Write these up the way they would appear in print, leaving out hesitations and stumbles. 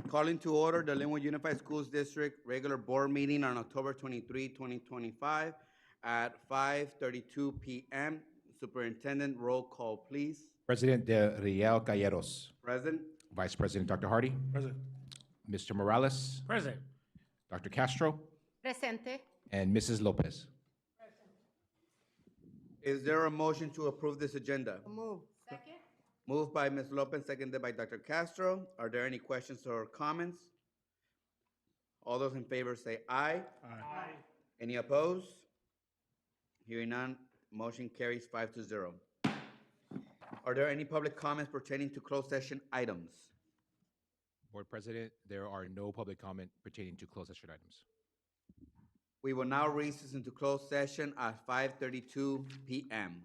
Calling to order the Lynwood Unified Schools District regular board meeting on October 23, 2025 at 5:32 p.m. Superintendent, roll call, please. President De Riel Calleros. Present. Vice President Dr. Hardy. Present. Mr. Morales. Present. Dr. Castro. Presente. And Mrs. Lopez. Is there a motion to approve this agenda? Move. Second. Moved by Ms. Lopez, seconded by Dr. Castro. Are there any questions or comments? All those in favor say aye. Aye. Any opposed? Hearing none, motion carries 5-0. Are there any public comments pertaining to closed session items? Board President, there are no public comment pertaining to closed session items. We will now recess into closed session at 5:32 p.m.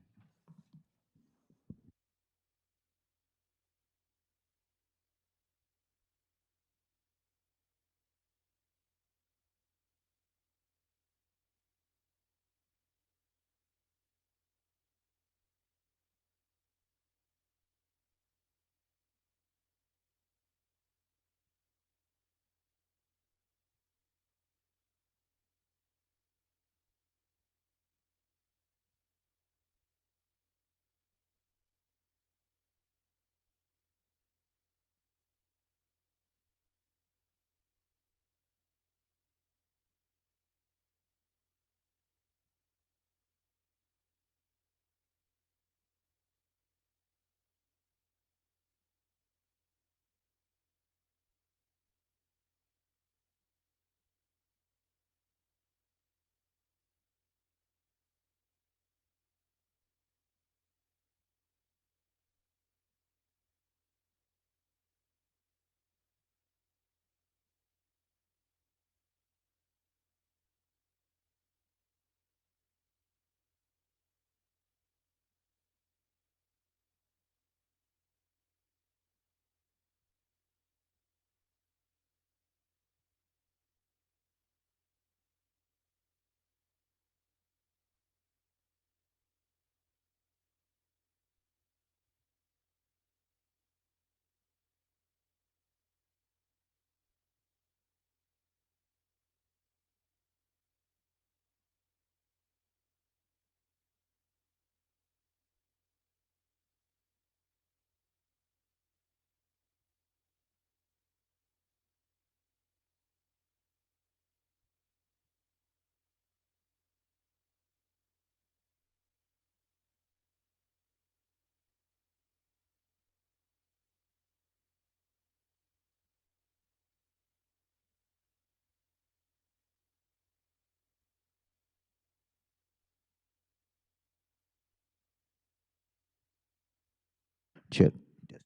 Chair. Yes.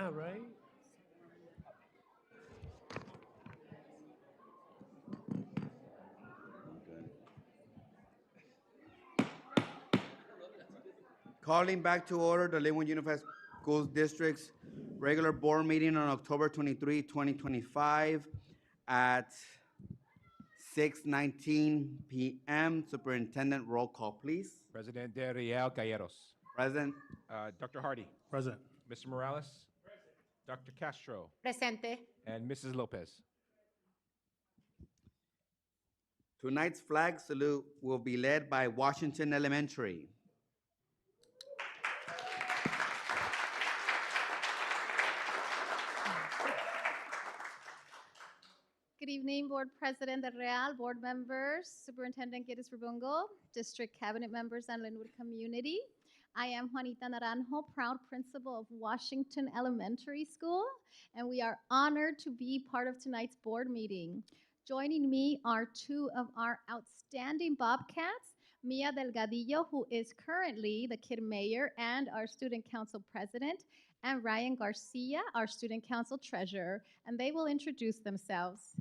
not, right? Calling back to order the Lynwood Unified Schools District's regular board meeting on October 23, 2025 at 6:19 p.m. Superintendent, roll call, please. President de Real Calleros. Present. Dr. Hardy. Present. Mr. Morales. Dr. Castro. Presente. And Mrs. Lopez. Tonight's flag salute will be led by Washington Elementary. Good evening, Board President del Real, board members, Superintendent Giddes Rubungo, district cabinet members, and Lynwood community. I am Juanita Naranjo, proud principal of Washington Elementary School, and we are honored to be part of tonight's board meeting. Joining me are two of our outstanding Bobcats, Mia Delgadillo, who is currently the KID mayor and our student council president, and Ryan Garcia, our student council treasurer, and they will introduce themselves.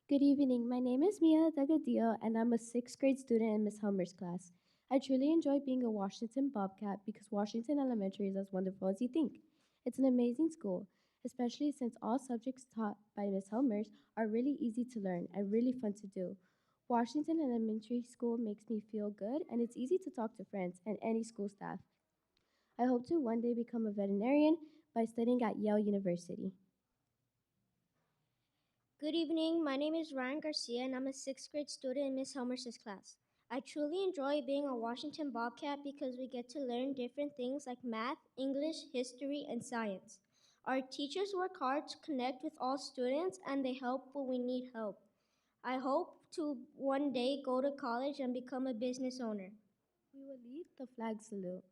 Good evening. My name is Mia Delgadillo, and I'm a sixth grade student in Miss Helmer's class. I truly enjoy being a Washington Bobcat because Washington Elementary is as wonderful as you think. It's an amazing school, especially since all subjects taught by Miss Helmers are really easy to learn and really fun to do. Washington Elementary School makes me feel good, and it's easy to talk to friends and any school staff. I hope to one day become a veterinarian by studying at Yale University. Good evening, my name is Ryan Garcia and I'm a sixth grade student in Miss Helmers' class. I truly enjoy being a Washington Bobcat because we get to learn different things like math, English, history, and science. Our teachers work hard to connect with all students and they help when we need help. I hope to one day go to college and become a business owner. We will lead the flag salute.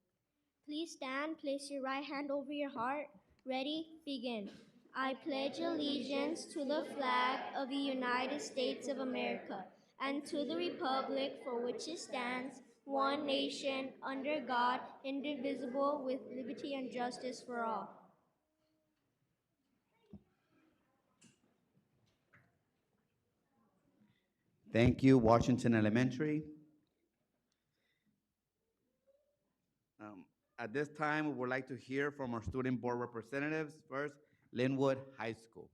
Please stand, place your right hand over your heart. Ready, begin. I pledge allegiance to the flag of the United States of America and to the republic for which it stands, one nation, under God, indivisible, with liberty and justice for all. Thank you, Washington Elementary. At this time, we would like to hear from our student board representatives. First, Lynwood High School.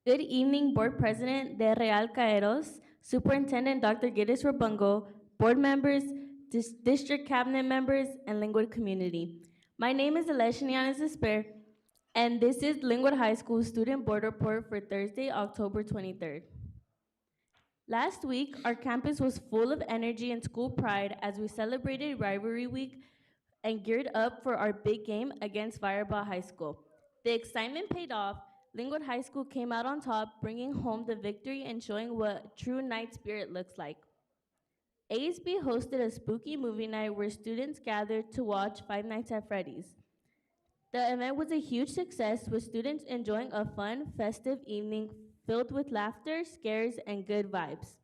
Good evening, Board President de Real Caeros, Superintendent Dr. Giddes Rabungo, board members, district cabinet members, and Lynwood community. My name is Eleshiniana Despair, and this is Lynwood High School Student Board Report for Thursday, October 23rd. Last week, our campus was full of energy and school pride as we celebrated Rivalry Week and geared up for our big game against Firebaugh High School. The excitement paid off. Lynwood High School came out on top, bringing home the victory and showing what true night spirit looks like. ASB hosted a spooky movie night where students gathered to watch Five Nights at Freddy's. The event was a huge success, with students enjoying a fun, festive evening filled with laughter, scares, and good vibes.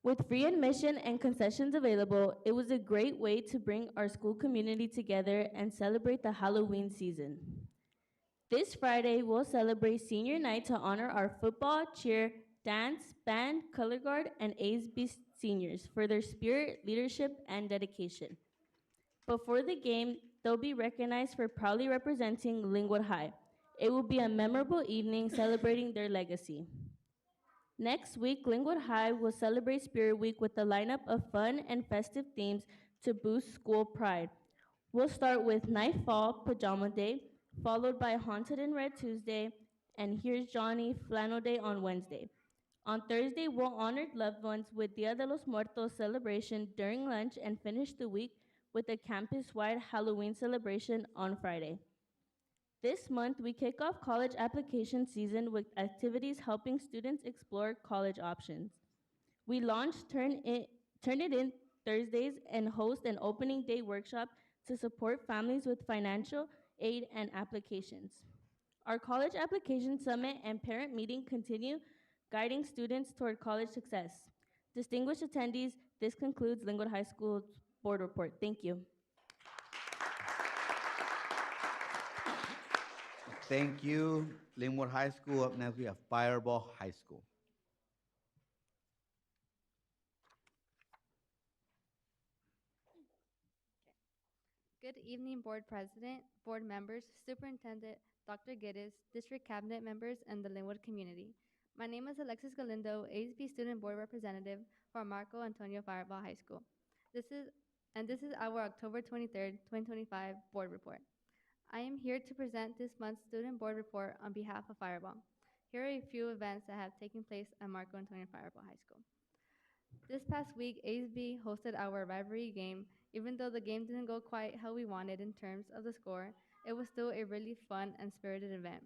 With free admission and concessions available, it was a great way to bring our school community together and celebrate the Halloween season. This Friday, we'll celebrate senior night to honor our football, cheer, dance, band, color guard, and ASB seniors for their spirit, leadership, and dedication. Before the game, they'll be recognized for proudly representing Lynwood High. It will be a memorable evening celebrating their legacy. Next week, Lynwood High will celebrate Spirit Week with a lineup of fun and festive themes to boost school pride. We'll start with Nightfall Pajama Day, followed by Haunted in Red Tuesday, and Here's Johnny Flannel Day on Wednesday. On Thursday, we'll honor loved ones with Dia de los Muertos celebration during lunch and finish the week with a campus-wide Halloween celebration on Friday. This month, we kick off college application season with activities helping students explore college options. We launched Turn It In Thursdays and host an opening day workshop to support families with financial aid and applications. Our college application summit and parent meeting continue guiding students toward college success. Distinguished attendees, this concludes Lynwood High School's board report. Thank you. Thank you, Lynwood High School. Up next, we have Fireball High School. Good evening, Board President, Board members, Superintendent, Dr. Geddes, District Cabinet members, and the Lynwood community. My name is Alexis Galindo, ASB Student Board Representative for Marco Antonio Fireball High School. This is our October 23rd, 2025 Board Report. I am here to present this month's Student Board Report on behalf of Fireball. Here are a few events that have taken place at Marco Antonio Fireball High School. This past week, ASB hosted our rivalry game. Even though the game didn't go quite how we wanted in terms of the score, it was still a really fun and spirited event.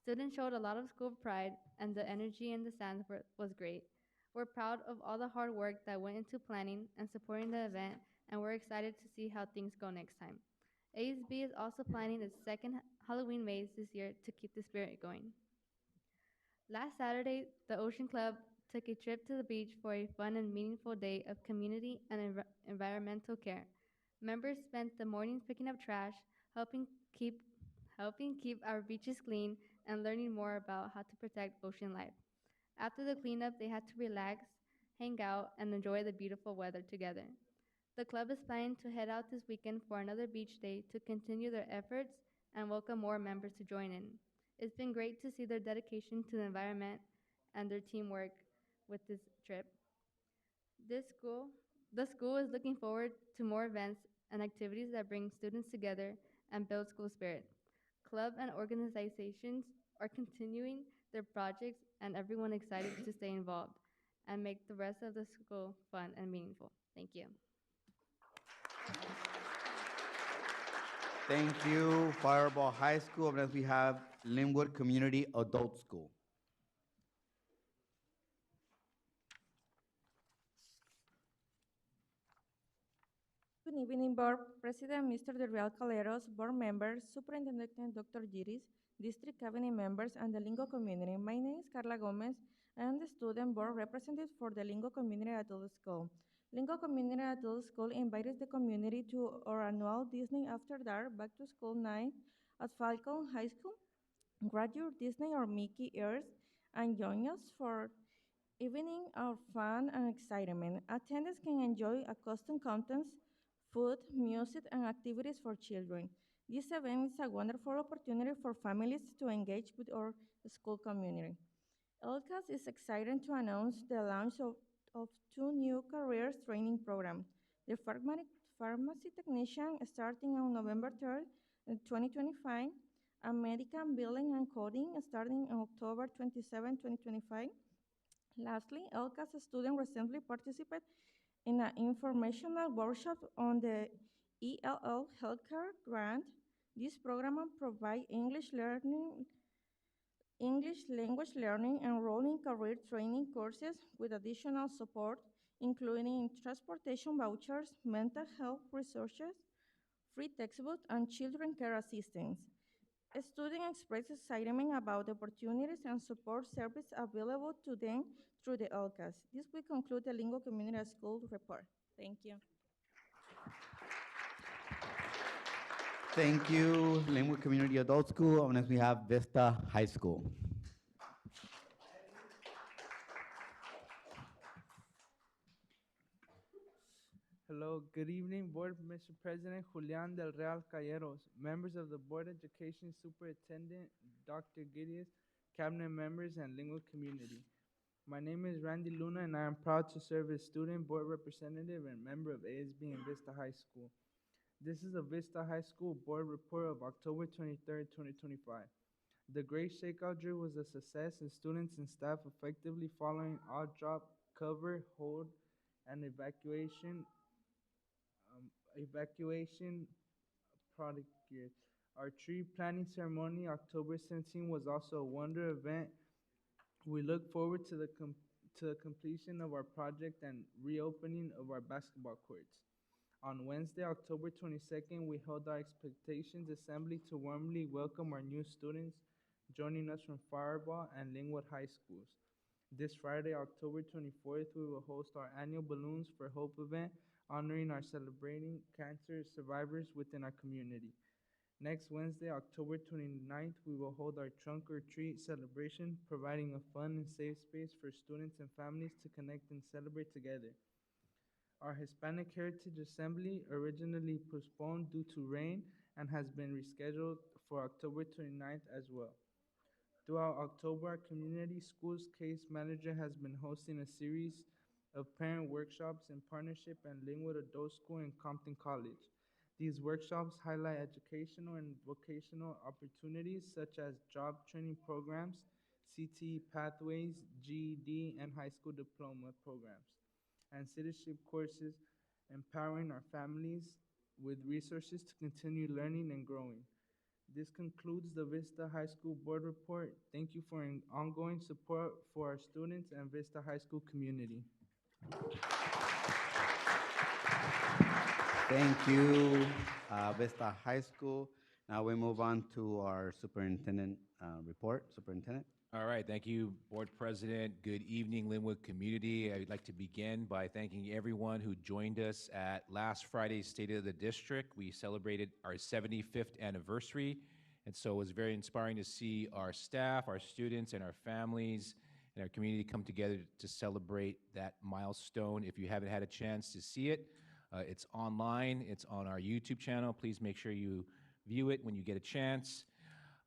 Students showed a lot of school pride, and the energy in the stands was great. We're proud of all the hard work that went into planning and supporting the event, and we're excited to see how things go next time. ASB is also planning its second Halloween maze this year to keep the spirit going. Last Saturday, the Ocean Club took a trip to the beach for a fun and meaningful day of community and environmental care. Members spent the mornings picking up trash, helping keep helping keep our beaches clean, and learning more about how to protect ocean life. After the cleanup, they had to relax, hang out, and enjoy the beautiful weather together. The club is planning to head out this weekend for another beach day to continue their efforts and welcome more members to join in. It's been great to see their dedication to the environment and their teamwork with this trip. This school, the school is looking forward to more events and activities that bring students together and build school spirit. Club and organizations are continuing their projects and everyone excited to stay involved and make the rest of the school fun and meaningful. Thank you. Thank you, Fireball High School. Up next, we have Lynwood Community Adult School. Good evening, Board President Mr. Del Real Caleros, Board members, Superintendent Dr. Giris, District Cabinet members, and the Lingo community. My name is Carla Gomez. I am the Student Board Representative for the Lingo Community Adult School. Lingo Community Adult School invited the community to our annual Disney After Dark Back to School night at Falcon High School. Grab your Disney or Mickey ears and join us for evening of fun and excitement. Attendants can enjoy a custom contents, food, music, and activities for children. This event is a wonderful opportunity for families to engage with our school community. LCAS is excited to announce the launch of two new careers training programs. The pharmacy technician starting on November 3rd, 2025, and medical billing and coding starting on October 27, 2025. Lastly, LCAS student recently participated in an informational workshop on the ELL healthcare grant. This program provides English language learning and enrolling career training courses with additional support, including transportation vouchers, mental health resources, free textbooks, and children care assistance. Students express excitement about the opportunities and support service available to them through the LCAS. This will conclude the Lingo Community School report. Thank you. Thank you, Lynwood Community Adult School. Up next, we have Vista High School. Hello, good evening, Board, Mr. President Julian Del Real Calleros, members of the Board Education Superintendent, Dr. Gideon, Cabinet members, and Lynwood community. My name is Randy Luna, and I am proud to serve as Student Board Representative and member of ASB and Vista High School. This is a Vista High School Board Report of October 23rd, 2025. The Great Shakeout Drill was a success, and students and staff effectively following all drop, cover, hold, and evacuation product gear. Our tree planting ceremony, October 17, was also a wonder event. We look forward to the completion of our project and reopening of our basketball courts. On Wednesday, October 22nd, we held our expectations assembly to warmly welcome our new students joining us from Fireball and Lynwood High Schools. This Friday, October 24th, we will host our annual Balloons for Hope event, honoring our celebrating cancer survivors within our community. Next Wednesday, October 29th, we will hold our Trunk or Treat celebration, providing a fun and safe space for students and families to connect and celebrate together. Our Hispanic Heritage Assembly, originally postponed due to rain, and has been rescheduled for October 29th as well. Throughout October, our community schools case manager has been hosting a series of parent workshops in partnership and Lynwood Adult School and Compton College. These workshops highlight educational and vocational opportunities such as job training programs, CTE pathways, GED, and high school diploma programs, and citizenship courses, empowering our families with resources to continue learning and growing. This concludes the Vista High School Board report. Thank you for your ongoing support for our students and Vista High School community. Thank you, Vista High School. Now we move on to our superintendent report. Superintendent. All right, thank you, Board President. Good evening, Lynwood community. I'd like to begin by thanking everyone who joined us at last Friday's State of the District. We celebrated our 75th anniversary, and so it was very inspiring to see our staff, our students, and our families and our community come together to celebrate that milestone. If you haven't had a chance to see it, it's online, it's on our YouTube channel. Please make sure you view it when you get a chance.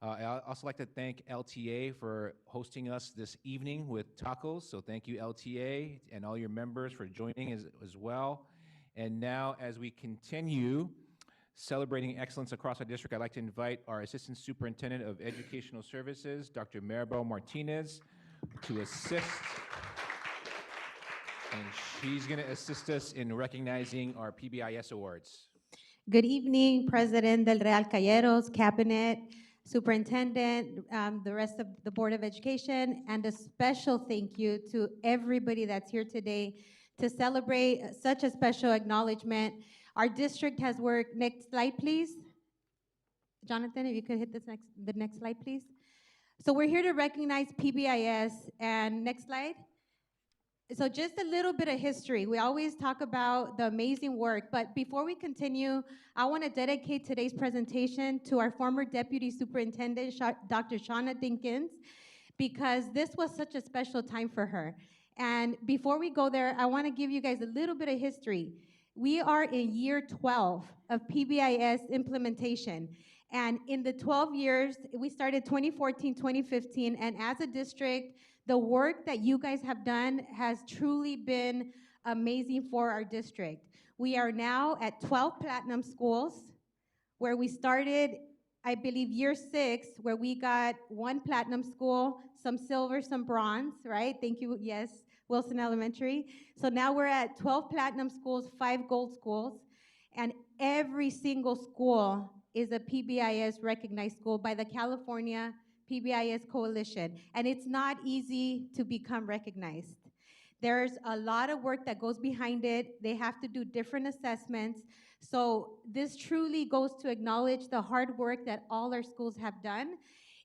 I'd also like to thank LTA for hosting us this evening with tacos. So thank you, LTA, and all your members for joining as well. And now, as we continue celebrating excellence across our district, I'd like to invite our Assistant Superintendent of Educational Services, Dr. Maribel Martinez, to assist. And she's going to assist us in recognizing our PBIS awards. Good evening, President del Real Cayeros, Cabinet, Superintendent, the rest of the Board of Education, and a special thank you to everybody that's here today to celebrate such a special acknowledgement. Our district has worked, next slide please. Jonathan, if you could hit the next slide please. So we're here to recognize PBIS, and next slide. So just a little bit of history. We always talk about the amazing work, but before we continue, I want to dedicate today's presentation to our former Deputy Superintendent, Dr. Shauna Dinkins, because this was such a special time for her. And before we go there, I want to give you guys a little bit of history. We are in year 12 of PBIS implementation. And in the 12 years, we started 2014, 2015, and as a district, the work that you guys have done has truly been amazing for our district. We are now at 12 platinum schools, where we started, I believe, year 6, where we got 1 platinum school, some silver, some bronze, right? Thank you, yes, Wilson Elementary. So now we're at 12 platinum schools, 5 gold schools, and every single school is a PBIS recognized school by the California PBIS Coalition, and it's not easy to become recognized. There's a lot of work that goes behind it. They have to do different assessments. So this truly goes to acknowledge the hard work that all our schools have done.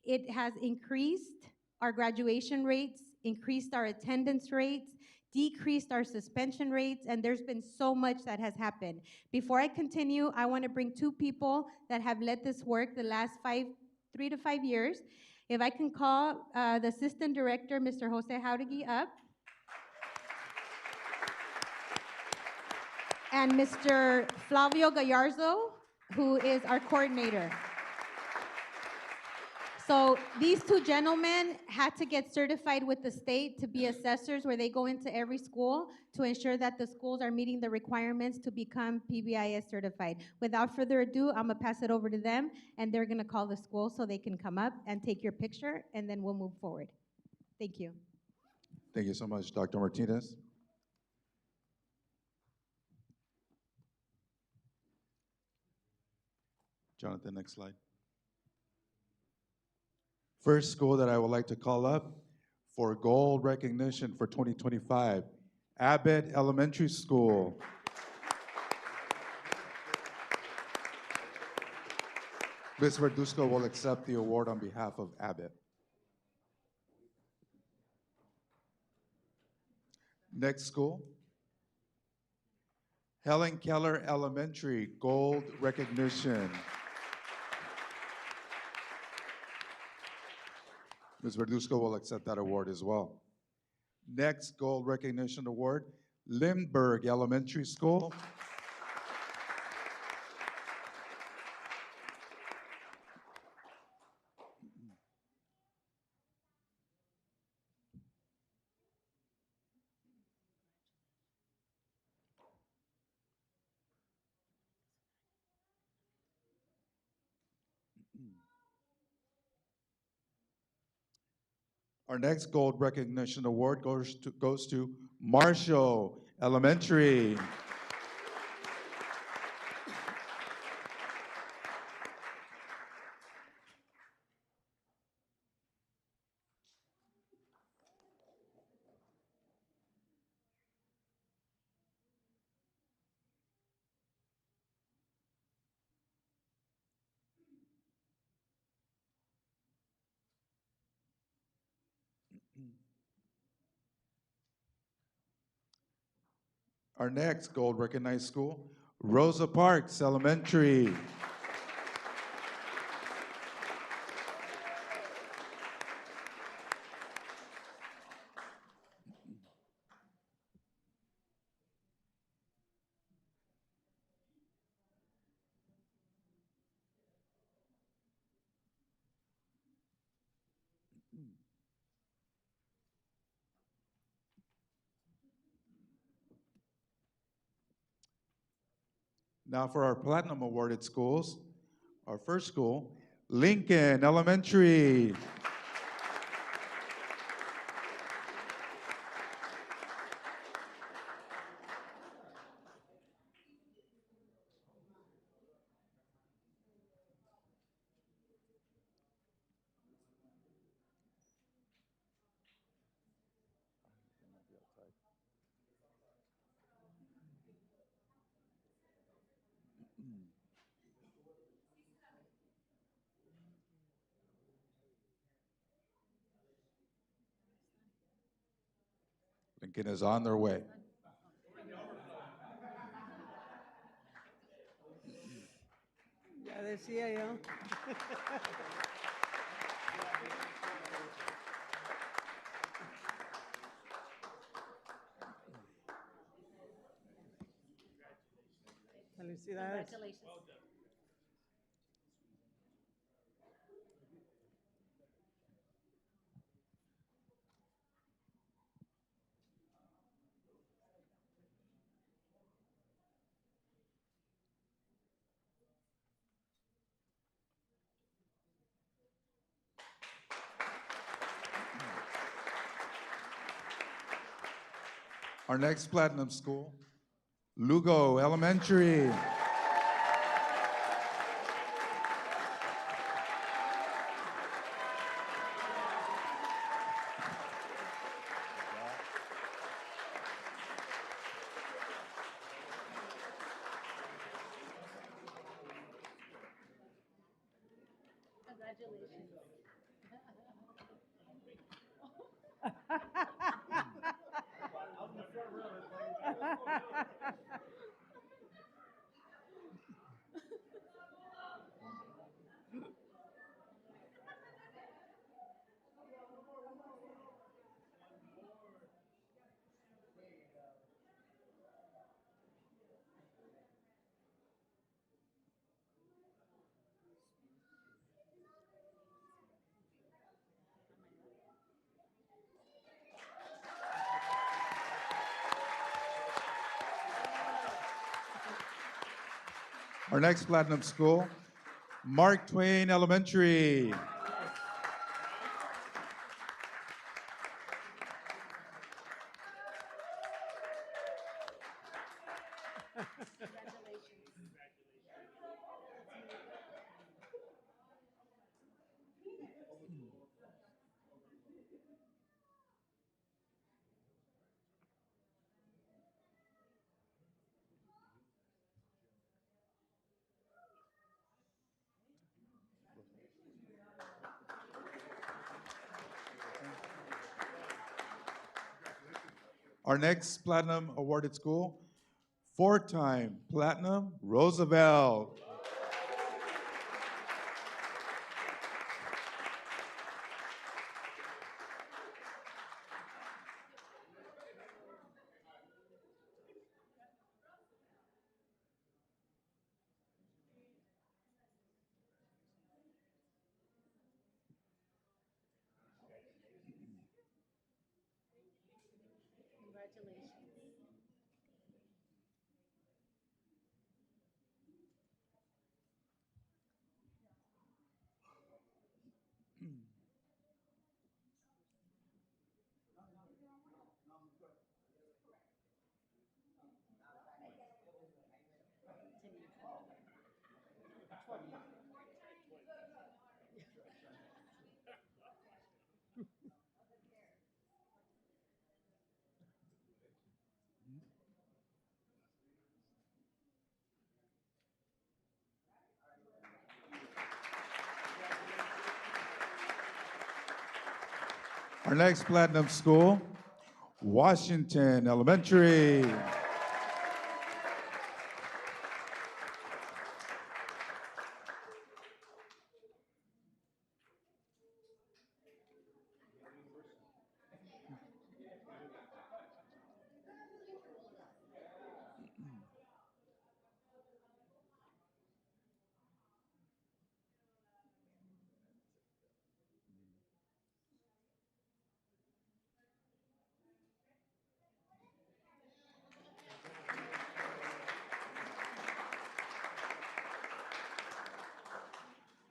It has increased our graduation rates, increased our attendance rates, decreased our suspension rates, and there's been so much that has happened. Before I continue, I want to bring 2 people that have led this work the last 3 to 5 years. If I can call the Assistant Director, Mr. Jose Jauregui, up. And Mr. Flavio Gallarzo, who is our coordinator. So these 2 gentlemen had to get certified with the state to be assessors, where they go into every school to ensure that the schools are meeting the requirements to become PBIS certified. Without further ado, I'm gonna pass it over to them, and they're gonna call the school so they can come up and take your picture, and then we'll move forward. Thank you. Thank you so much, Dr. Martinez. Jonathan, next slide. First school that I would like to call up for gold recognition for 2025, Abbott Elementary School. Ms. Verduzco will accept the award on behalf of Abbott. Next school, Helen Keller Elementary, gold recognition. Ms. Verduzco will accept that award as well. Next gold recognition award, Lindbergh Elementary School. Our next gold recognition award goes to Marshall Elementary. Our next gold recognized school, Rosa Parks Elementary. Now for our platinum awarded schools, our first school, Lincoln Elementary. Lincoln is on their way. Ya decía yo. Felicidades. Our next platinum school, Lugo Elementary. Our next platinum school, Mark Twain Elementary. Our next platinum awarded school, four-time platinum, Roosevelt. Our next platinum school, Washington Elementary.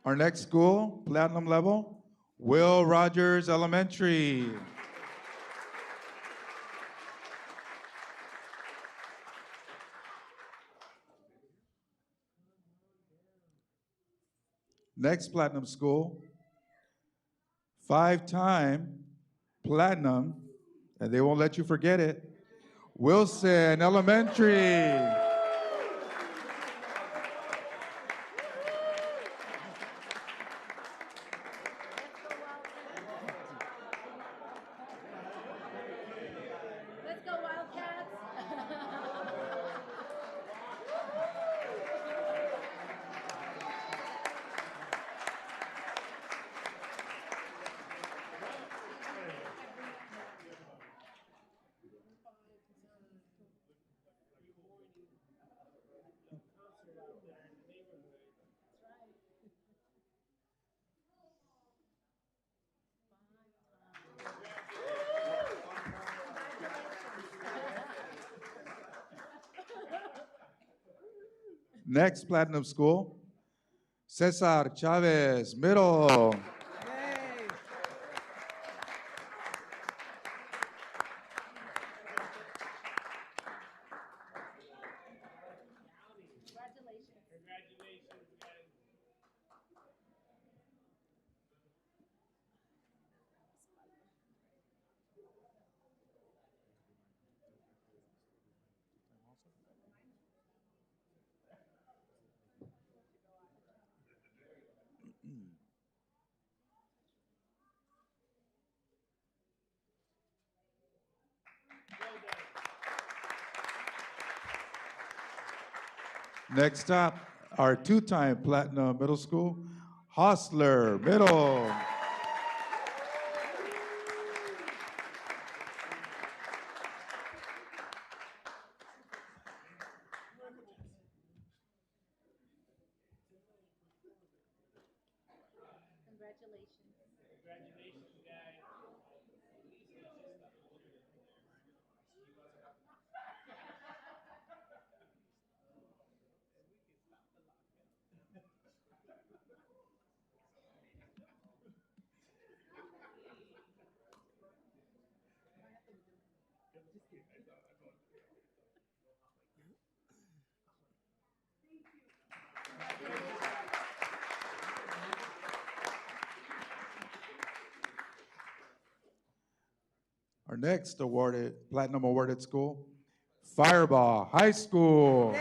Our next school, platinum level, Will Rogers Elementary. Next platinum school, five-time platinum, and they won't let you forget it, Wilson Elementary. Let's go, Wildcats! Next platinum school, Cesar Chavez Middle. Next up, our two-time platinum middle school, Hostler Middle. Our next platinum awarded school, Firebaugh High School.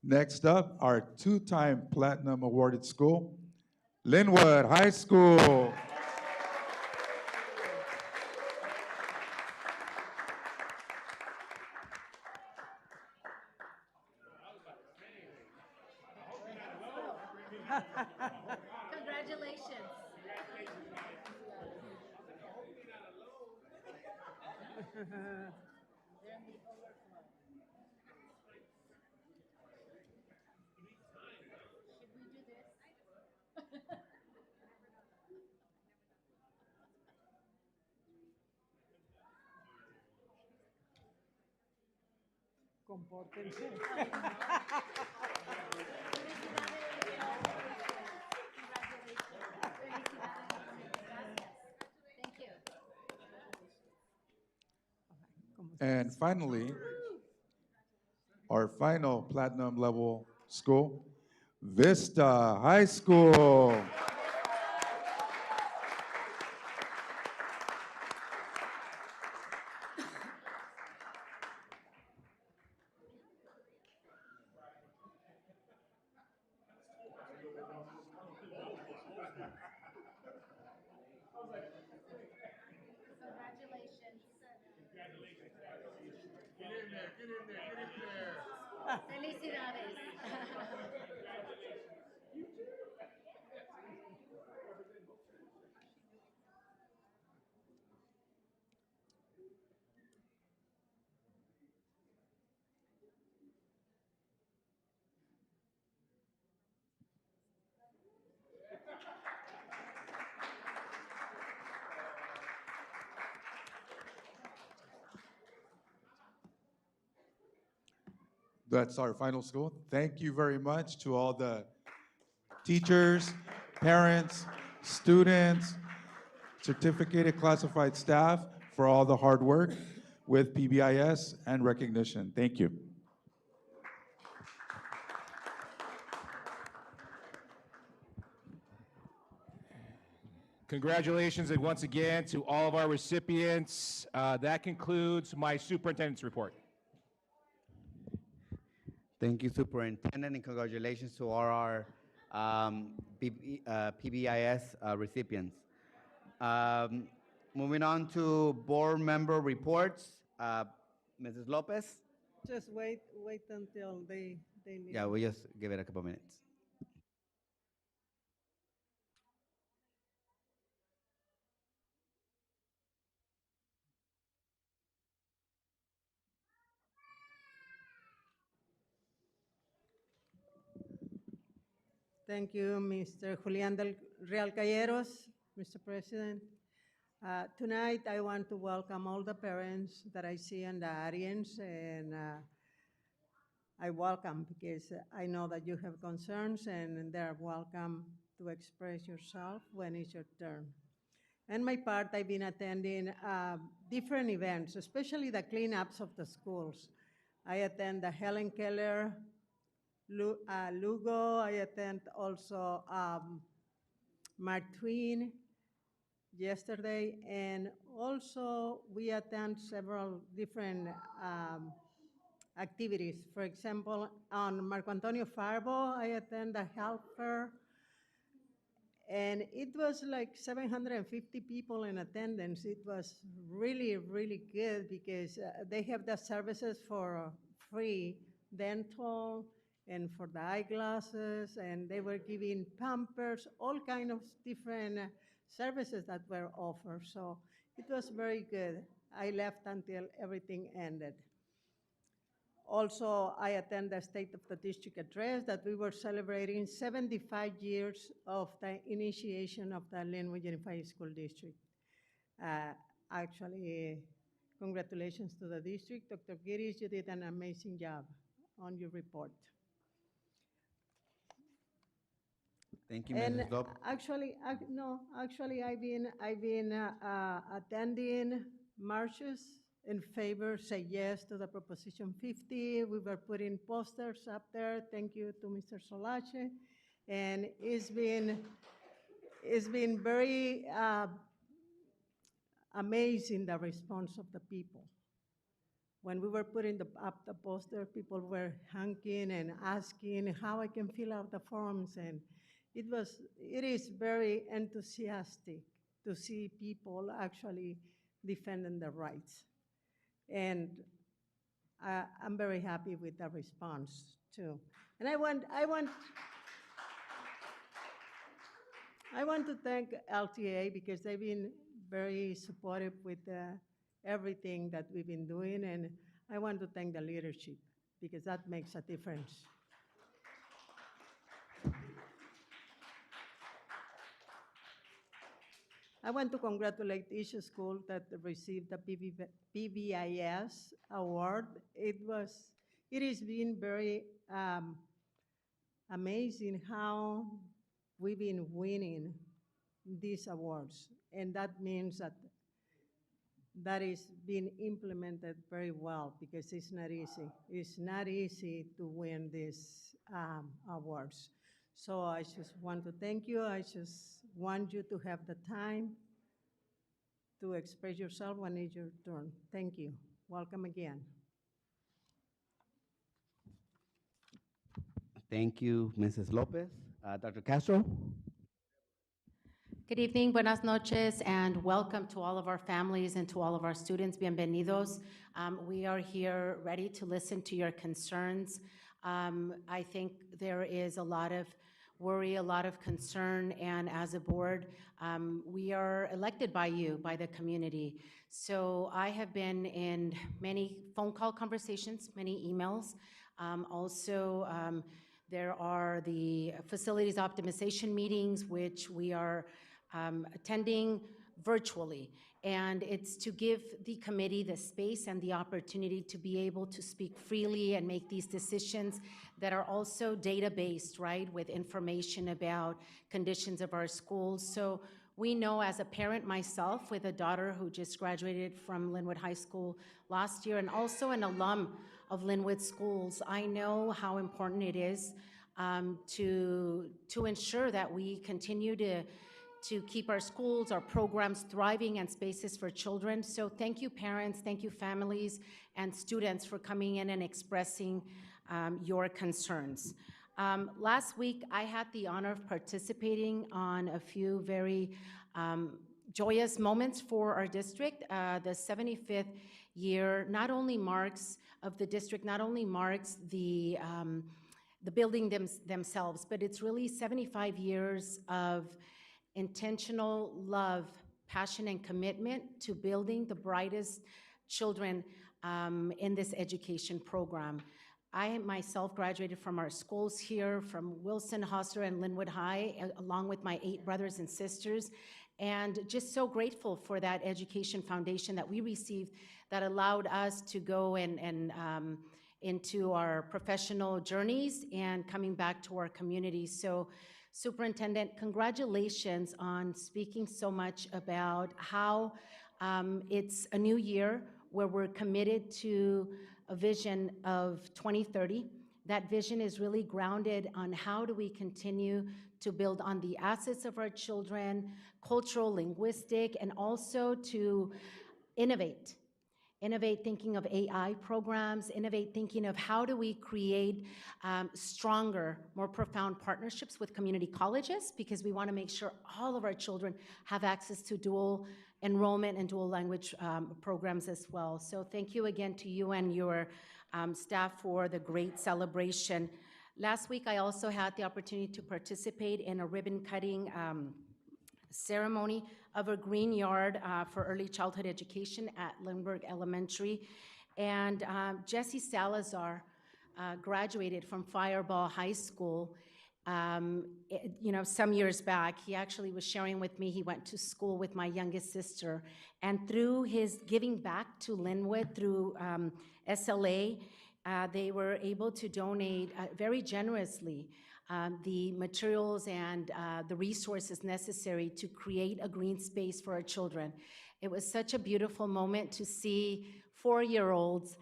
Next up, our two-time platinum awarded school, Lynwood High School. Congratulations. Compórtense. Thank you. And finally, our final platinum level school, Vista High School. Felicidades. That's our final school. Thank you very much to all the teachers, parents, students, certificated classified staff for all the hard work with PBIS and recognition. Thank you. Congratulations and once again to all of our recipients. That concludes my superintendent's report. Thank you, Superintendent, and congratulations to all our PBIS recipients. Moving on to board member reports. Mrs. Lopez? Just wait until they leave. Yeah, we just give it a couple minutes. Thank you, Mr. Julian del Real Calleros, Mr. President. Tonight, I want to welcome all the parents that I see in the audience, and I welcome because I know that you have concerns, and they're welcome to express yourself when it's your turn. And my part, I've been attending different events, especially the cleanups of the schools. I attend the Helen Keller Lugo. I attend also Mark Twain yesterday, and also we attend several different activities. For example, on Marco Antonio Farbo, I attend the health fair, and it was like 750 people in attendance. It was really, really good because they have the services for free dental and for the eyeglasses, and they were giving Pampers, all kind of different services that were offered. So it was very good. I left until everything ended. Also, I attend the State of the District address that we were celebrating 75 years of the initiation of the Lynwood Unified School District. Actually, congratulations to the district. Dr. Giris, you did an amazing job on your report. Thank you, And Mrs. Lopez. actually, I've been attending marches in favor, say yes to the Proposition 50. We were putting posters up there. Thank you to Mr. Solache. And it's been very amazing, the response of the people. when we were putting up the poster, people were hanging and asking how I can fill out the forms, and it is very enthusiastic to see people actually defending their rights. And I'm very happy with the response too. And I want to thank LTA because they've been very supportive with everything that we've been doing, and I want to thank the leadership because that makes a difference. I want to congratulate each school that received the PBIS award. It has been very amazing how we've been winning these awards, and that means that is being implemented very well because it's not easy. It's not easy to win these awards. So I just want to thank you. I just want you to have the time to express yourself when it's your turn. Thank you. Welcome again. Thank you, Mrs. Lopez. Dr. Castro? Good evening, buenas noches, and welcome to all of our families and to all of our students. Bienvenidos. We are here ready to listen to your concerns. I think there is a lot of worry, a lot of concern, and as a board, we are elected by you, by the community. So I have been in many phone call conversations, many emails. There are the facilities optimization meetings, which we are attending virtually. And it's to give the committee the space and the opportunity to be able to speak freely and make these decisions that are also data-based, right, with information about conditions of our schools. So we know, as a parent myself with a daughter who just graduated from Lynwood High School last year and also an alum of Lynwood schools, I know how important it is to ensure that we continue to keep our schools, our programs thriving and spaces for children. So thank you, parents, thank you, families, and students for coming in and expressing your concerns. Last week, I had the honor of participating on a few very joyous moments for our district. The 75th year not only marks the building themselves, but it's really 75 years of intentional love, passion, and commitment to building the brightest children in this education program. I myself graduated from our schools here, from Wilson, Hosser, and Lynwood High, along with my 8 brothers and sisters, and just so grateful for that education foundation that we received that allowed us to go and into our professional journeys and coming back to our community. So, Superintendent, congratulations on speaking so much about how it's a new year where we're committed to a vision of 2030. That vision is really grounded on how do we continue to build on the assets of our children, cultural, linguistic, and also to innovate. Innovate thinking of AI programs, innovate thinking of how do we create stronger, more profound partnerships with community colleges, because we want to make sure all of our children have access to dual enrollment and dual language programs as well. So thank you again to you and your staff for the great celebration. Last week, I also had the opportunity to participate in a ribbon cutting ceremony of a green yard for early childhood education at Lindbergh Elementary. And Jesse Salazar graduated from Fireball High School some years back. He actually was sharing with me, he went to school with my youngest sister. And through his giving back to Lynwood, through SLA, they were able to donate very generously the materials and the resources necessary to create a green space for our children. It was such a beautiful moment to see 4-year-olds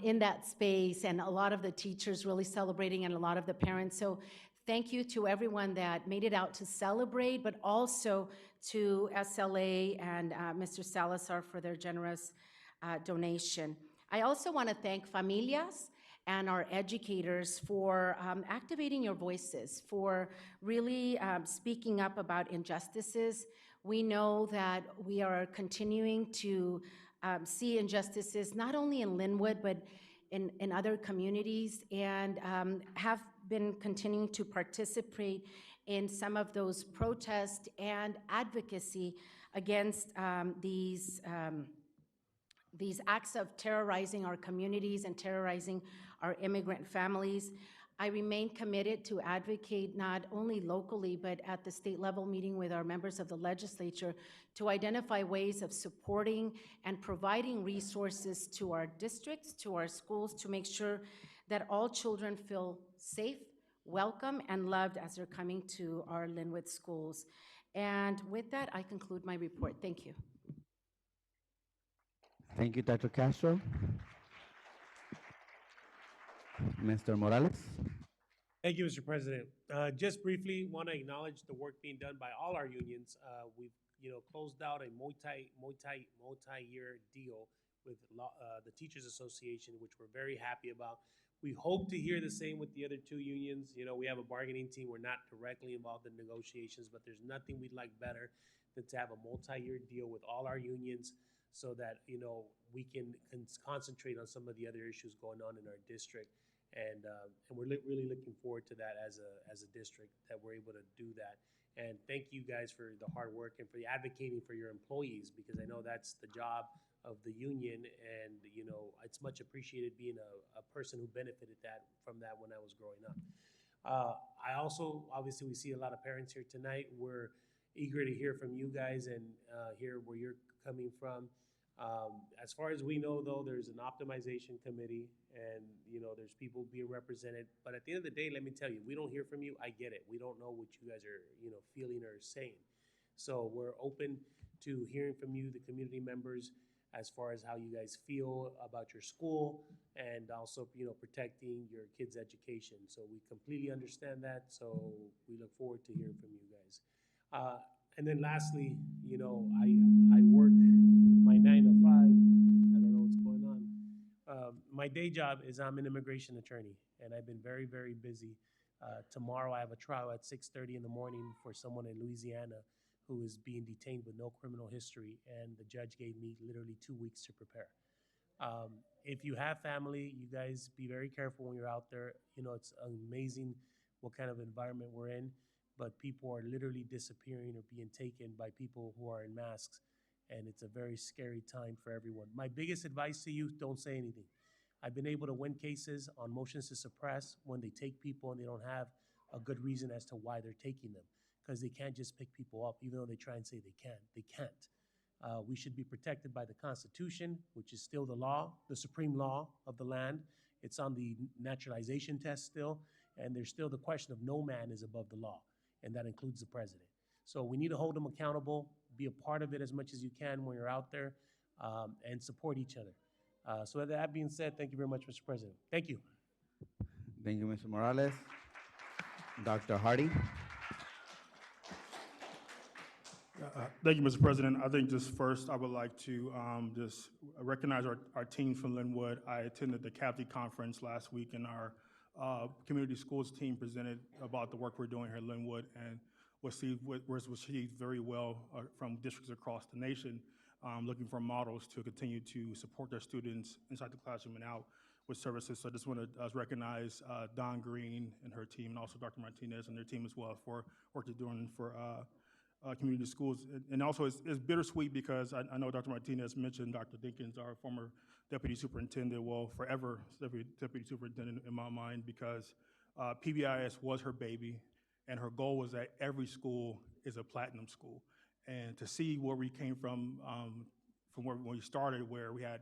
in that space, and a lot of the teachers really celebrating and a lot of the parents. So thank you to everyone that made it out to celebrate, but also to SLA and Mr. Salazar for their generous donation. I also want to thank familias and our educators for activating your voices, for really speaking up about injustices. We know that we are continuing to see injustices not only in Lynwood, but in other communities, and have been continuing to participate in some of those protests and advocacy against these acts of terrorizing our communities and terrorizing our immigrant families. I remain committed to advocate not only locally, but at the state level, meeting with our members of the legislature to identify ways of supporting and providing resources to our districts, to our schools, to make sure that all children feel safe, welcome, and loved as they're coming to our Lynwood schools. And with that, I conclude my report. Thank you. Thank you, Dr. Castro. Mr. Morales? Thank you, Mr. President. Just briefly, want to acknowledge the work being done by all our unions. We've, closed out a multi-year deal with the Teachers Association, which we're very happy about. We hope to hear the same with the other two unions. We have a bargaining team. We're not directly involved in negotiations, but there's nothing we'd like better than to have a multi-year deal with all our unions so that, we can concentrate on some of the other issues going on in our district. And we're really looking forward to that as a district, that we're able to do that. And thank you guys for the hard work and for the advocating for your employees, because I know that's the job of the union, and it's much appreciated being a person who benefited from that when I was growing up. I also, obviously, we see a lot of parents here tonight. We're eager to hear from you guys and hear where you're coming from. As far as we know, though, there's an optimization committee, and there's people being represented. But at the end of the day, let me tell you, we don't hear from you. I get it. We don't know what you guys are, feeling or saying. So we're open to hearing from you, the community members, as far as how you guys feel about your school, and also, protecting your kids' education. So we completely understand that. So we look forward to hearing from you guys. And then lastly, I work my 9 to 5. I don't know what's going on. My day job is I'm an immigration attorney, and I've been very, very busy. Tomorrow I have a trial at 6:30 in the morning for someone in Louisiana who is being detained with no criminal history, and the judge gave me literally 2 weeks to prepare. If you have family, you guys be very careful when you're out there. It's amazing what kind of environment we're in, but people are literally disappearing or being taken by people who are in masks, and it's a very scary time for everyone. My biggest advice to you, don't say anything. I've been able to win cases on motions to suppress when they take people and they don't have a good reason as to why they're taking them, because they can't just pick people up, even though they try and say they can. They can't. We should be protected by the Constitution, which is still the law, the supreme law of the land. It's on the naturalization test still, and there's still the question of no man is above the law, and that includes the president. So we need to hold them accountable, be a part of it as much as you can when you're out there, and support each other. So with that being said, thank you very much, Mr. President. Thank you. Thank you, Mr. Morales. Dr. Hardy? Thank you, Mr. President. I think just first, I would like to just recognize our team from Lynwood. I attended the CAPTI conference last week, and our community schools team presented about the work we're doing here at Lynwood, and was received very well from districts across the nation, looking for models to continue to support their students inside the classroom and out with services. So I just want to recognize Dawn Green and her team, and also Dr. Martinez and their team as well for work they're doing for community schools. And also it's bittersweet because I know Dr. Martinez mentioned Dr. Dinkins, our former deputy superintendent, well, forever deputy superintendent in my mind, because PBIS was her baby, and her goal was that every school is a platinum school. And to see where we came from where when we started, where we had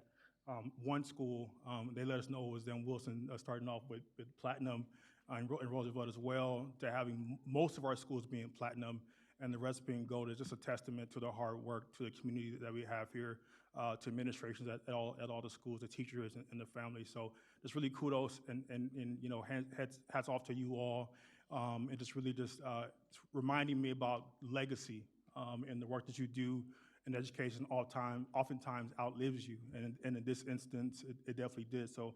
one school, they let us know it was then Wilson starting off with platinum, and Roosevelt as well, to having most of our schools being platinum and the rest being gold is just a testament to the hard work, to the community that we have here, to administrations at all the schools, the teachers and the families. So just really kudos and hats off to you all, and just really just reminding me about legacy and the work that you do and education oftentimes outlives you. And in this instance, it definitely did. So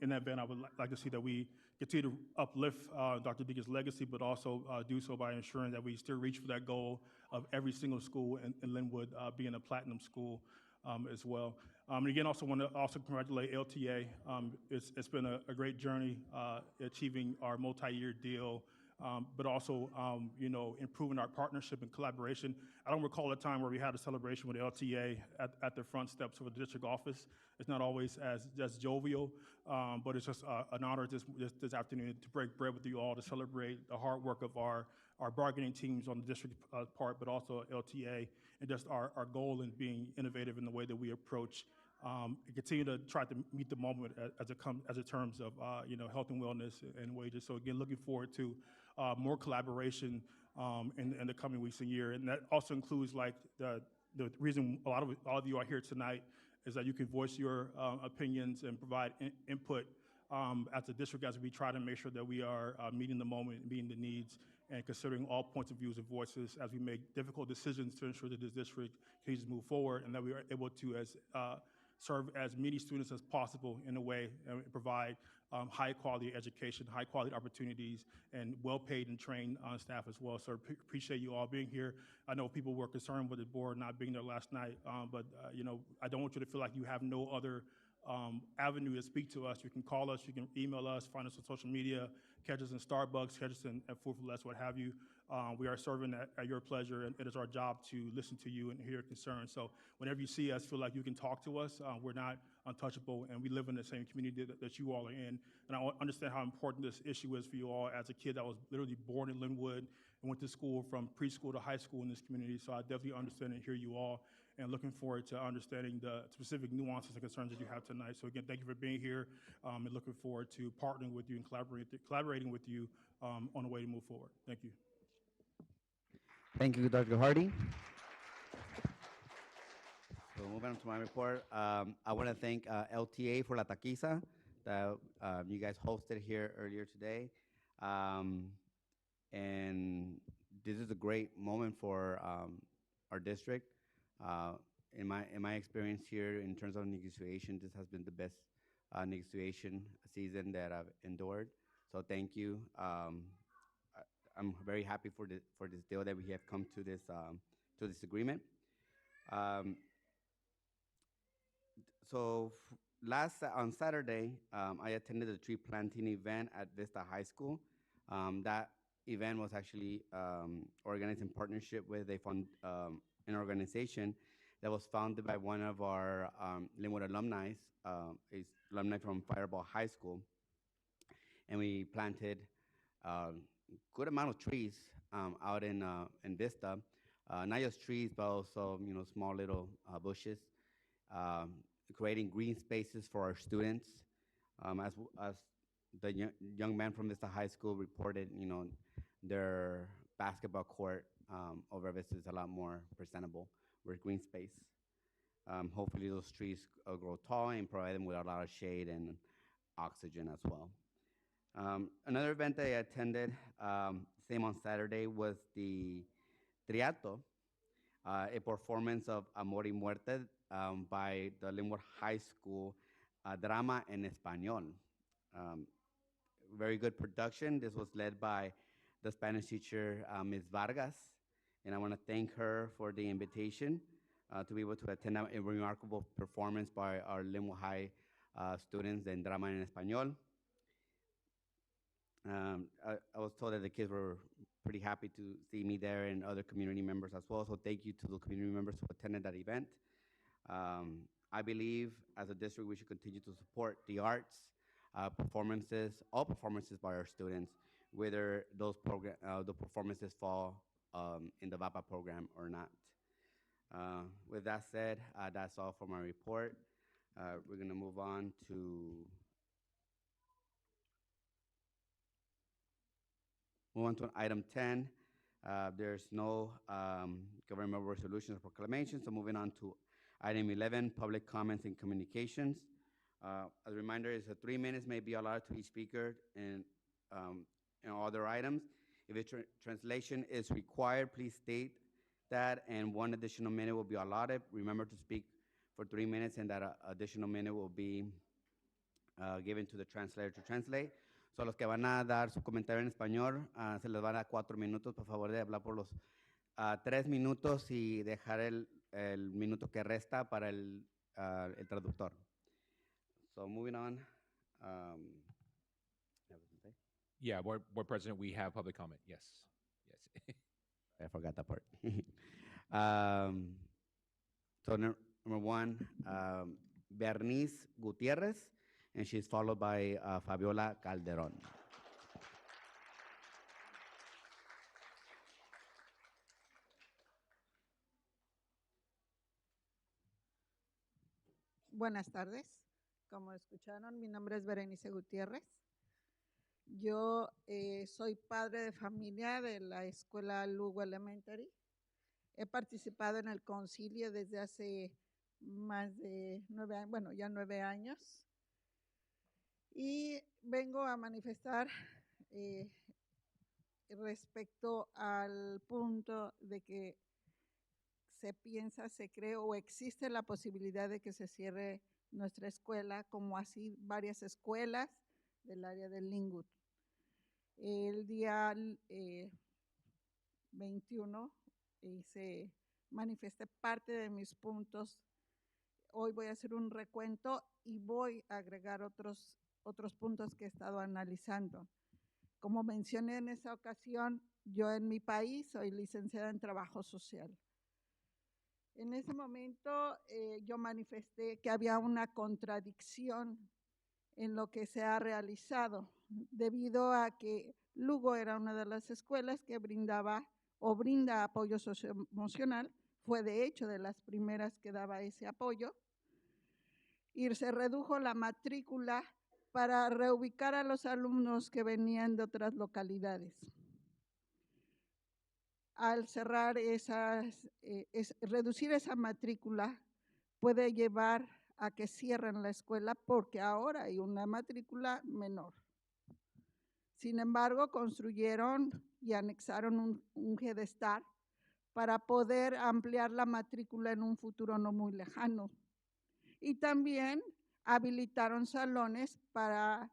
in that event, I would like to see that we continue to uplift Dr. Deacon's legacy, but also do so by ensuring that we still reach for that goal of every single school in Lynwood being a platinum school as well. And again, also want to congratulate LTA. It's been a great journey achieving our multi-year deal, but also improving our partnership and collaboration. I don't recall a time where we had a celebration with LTA at the front steps of the district office. It's not always as jovial, but it's just an honor this afternoon to break bread with you all to celebrate the hard work of our bargaining teams on the district part, but also LTA, and just our goal in being innovative in the way that we approach and continue to try to meet the moment as it terms of health and wellness and wages. So again, looking forward to more collaboration in the coming weeks and year, and that also includes like the reason a lot of you are here tonight is that you can voice your opinions and provide input as a district as we try to make sure that we are meeting the moment, meeting the needs, and considering all points of views and voices as we make difficult decisions to ensure that this district continues to move forward and that we are able to serve as many students as possible in a way and provide high quality education, high quality opportunities, and well paid and trained staff as well. So appreciate you all being here. I know people were concerned with the board not being there last night, but I don't want you to feel like you have no other avenue to speak to us. You can call us, you can email us, find us on social media, catch us in Starbucks, catch us at Food for Less, what have you. We are serving at your pleasure, and it is our job to listen to you and hear your concerns. So whenever you see us, feel like you can talk to us. We're not untouchable, and we live in the same community that you all are in. And I understand how important this issue is for you all as a kid that was literally born in Lynwood and went to school from preschool to high school in this community. So I definitely understand and hear you all, and looking forward to understanding the specific nuances and concerns that you have tonight. So again, thank you for being here, and looking forward to partnering with you and collaborating with you on the way to move forward. Thank you. Thank you, Dr. Hardy. So moving on to my report, I want to thank LTA for La Taquiza that you guys hosted here earlier today. And this is a great moment for our district. In my experience here, in terms of negotiation, this has been the best negotiation season that I've endured. So thank you. I'm very happy for this deal that we have come to this agreement. So on Saturday, I attended a tree planting event at Vista High School. That event was actually organized in partnership with an organization that was founded by one of our Lynwood alumni, is alumni from Fireball High School, and we planted a good amount of trees out in Vista, not just trees, but also small little bushes, creating green spaces for our students. As the young man from Vista High School reported, their basketball court over Vista is a lot more presentable with green space. Hopefully those trees grow tall and provide them with a lot of shade and oxygen as well. Another event that I attended, same on Saturday, was the Triato, a performance of Amor y Muerte by the Lynwood High School Drama en Español. Very good production. This was led by the Spanish teacher, Ms. Vargas, and I want to thank her for the invitation to be able to attend a remarkable performance by our Lynwood High students in Drama en Español. I was told that the kids were pretty happy to see me there and other community members as well, so thank you to the community members who attended that event. I believe as a district we should continue to support the arts, performances, all performances by our students, whether those the performances fall in the VAPA program or not. With that said, that's all for my report. We're going to move on to item 10. There's no governmental resolutions or proclamations, so moving on to item 11, public comments and communications. As a reminder, it's 3 minutes may be allowed to each speaker and other items. If a translation is required, please state that, and 1 additional minute will be allotted. Remember to speak for 3 minutes, and that additional minute will be given to the translator to translate. So los que van a dar su comentario en español, se les van a dar 4 minutos. Por favor, de hablar por los 3 minutos y dejar el minuto que resta para el traductor. So moving on. Yeah, Board President, we have public comment. Yes. Yes. I forgot that part. So number one, Bernice Gutierrez, and she's followed by Fabiola Calderon. Buenas tardes. Como escucharon, mi nombre es Berenice Gutiérrez. Yo soy padre de familia de la escuela Lynwood Elementary. He participado en el concilio desde hace más de 9 años, bueno, ya 9 años. Y vengo a manifestar respecto al punto de que se piensa, se cree o existe la posibilidad de que se cierre nuestra escuela, como así varias escuelas del área de Lynwood. El día 21 se manifesté parte de mis puntos. Hoy voy a hacer un recuento y voy a agregar otros puntos que he estado analizando. Como mencioné en esa ocasión, yo en mi país soy licenciada en trabajo social. En ese momento yo manifesté que había una contradicción en lo que se ha realizado, debido a que Lugo era una de las escuelas que brindaba o brinda apoyo socioemocional, fue de hecho de las primeras que daba ese apoyo, y se redujo la matrícula para reubicar a los alumnos que venían de otras localidades. Al cerrar reducir esa matrícula puede llevar a que cierren la escuela porque ahora hay una matrícula menor. Sin embargo, construyeron y anexaron un gedestal para poder ampliar la matrícula en un futuro no muy lejano. Y también habilitaron salones para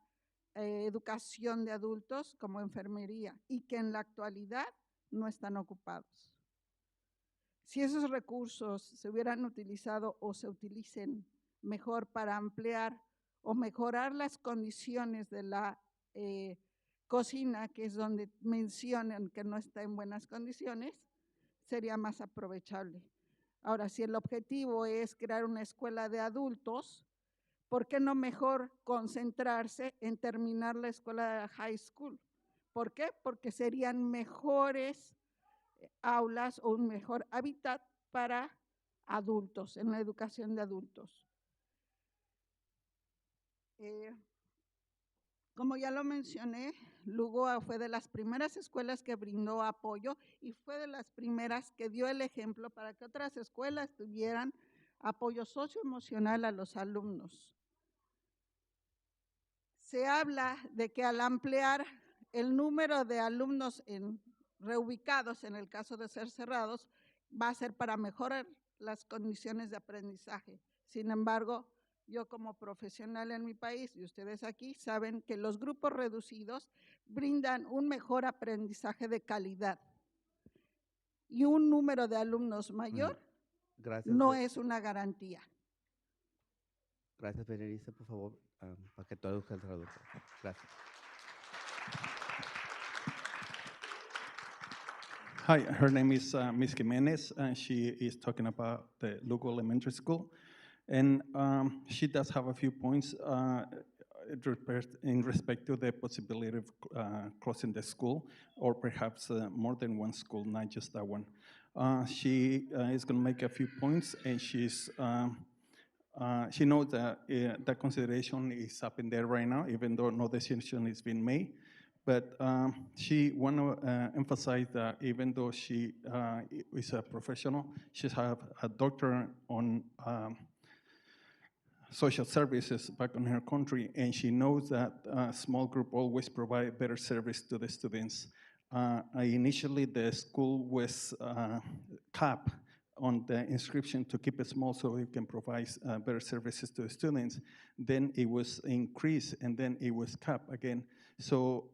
educación de adultos como enfermería y que en la actualidad no están ocupados. Si esos recursos se hubieran utilizado o se utilicen mejor para ampliar o mejorar las condiciones de la cocina, que es donde mencionan que no está en buenas condiciones, sería más aprovechable. Ahora, si el objetivo es crear una escuela de adultos, ¿por qué no mejor concentrarse en terminar la escuela de high school? ¿Por qué? Porque serían mejores aulas o un mejor hábitat para adultos, en la educación de adultos. Como ya lo mencioné, Lugo fue de las primeras escuelas que brindó apoyo y fue de las primeras que dio el ejemplo para que otras escuelas tuvieran apoyo socioemocional a los alumnos. Se habla de que al ampliar el número de alumnos reubicados, en el caso de ser cerrados, va a ser para mejorar las condiciones de aprendizaje. Sin embargo, yo como profesional en mi país y ustedes aquí saben que los grupos reducidos brindan un mejor aprendizaje de calidad. Y un número de alumnos mayor no es una garantía. Gracias, Berenice, por favor, para que traduzca el traductor. Gracias. Hi, her name is Ms. Jimenez, and she is talking about the local elementary school. And she does have a few points in respect to the possibility of closing the school, or perhaps more than one school, not just that one. She is going to make a few points, and she knows that that consideration is up in there right now, even though no decision has been made. But she want to emphasize that even though she is a professional, she has a doctorate on social services back in her country, and she knows that a small group always provide better service to the students. Initially, the school was capped on the inscription to keep it small so it can provide better services to the students. Then it was increased, and then it was capped again. So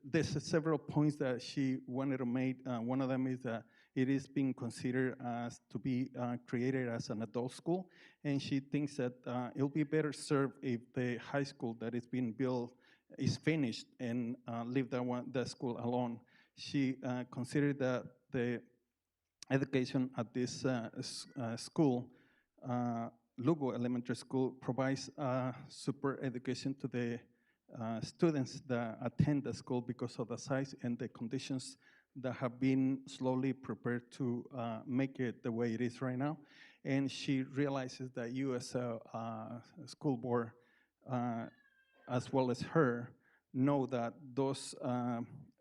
there's several points that she wanted to make. One of them is that it is being considered as to be created as an adult school, and she thinks that it'll be better served if the high school that is being built is finished and leave the school alone. She considered that the education at this school, Lugo Elementary School, provides super education to the students that attend the school because of the size and the conditions that have been slowly prepared to make it the way it is right now. And she realizes that you as a school board, as well as her, know that those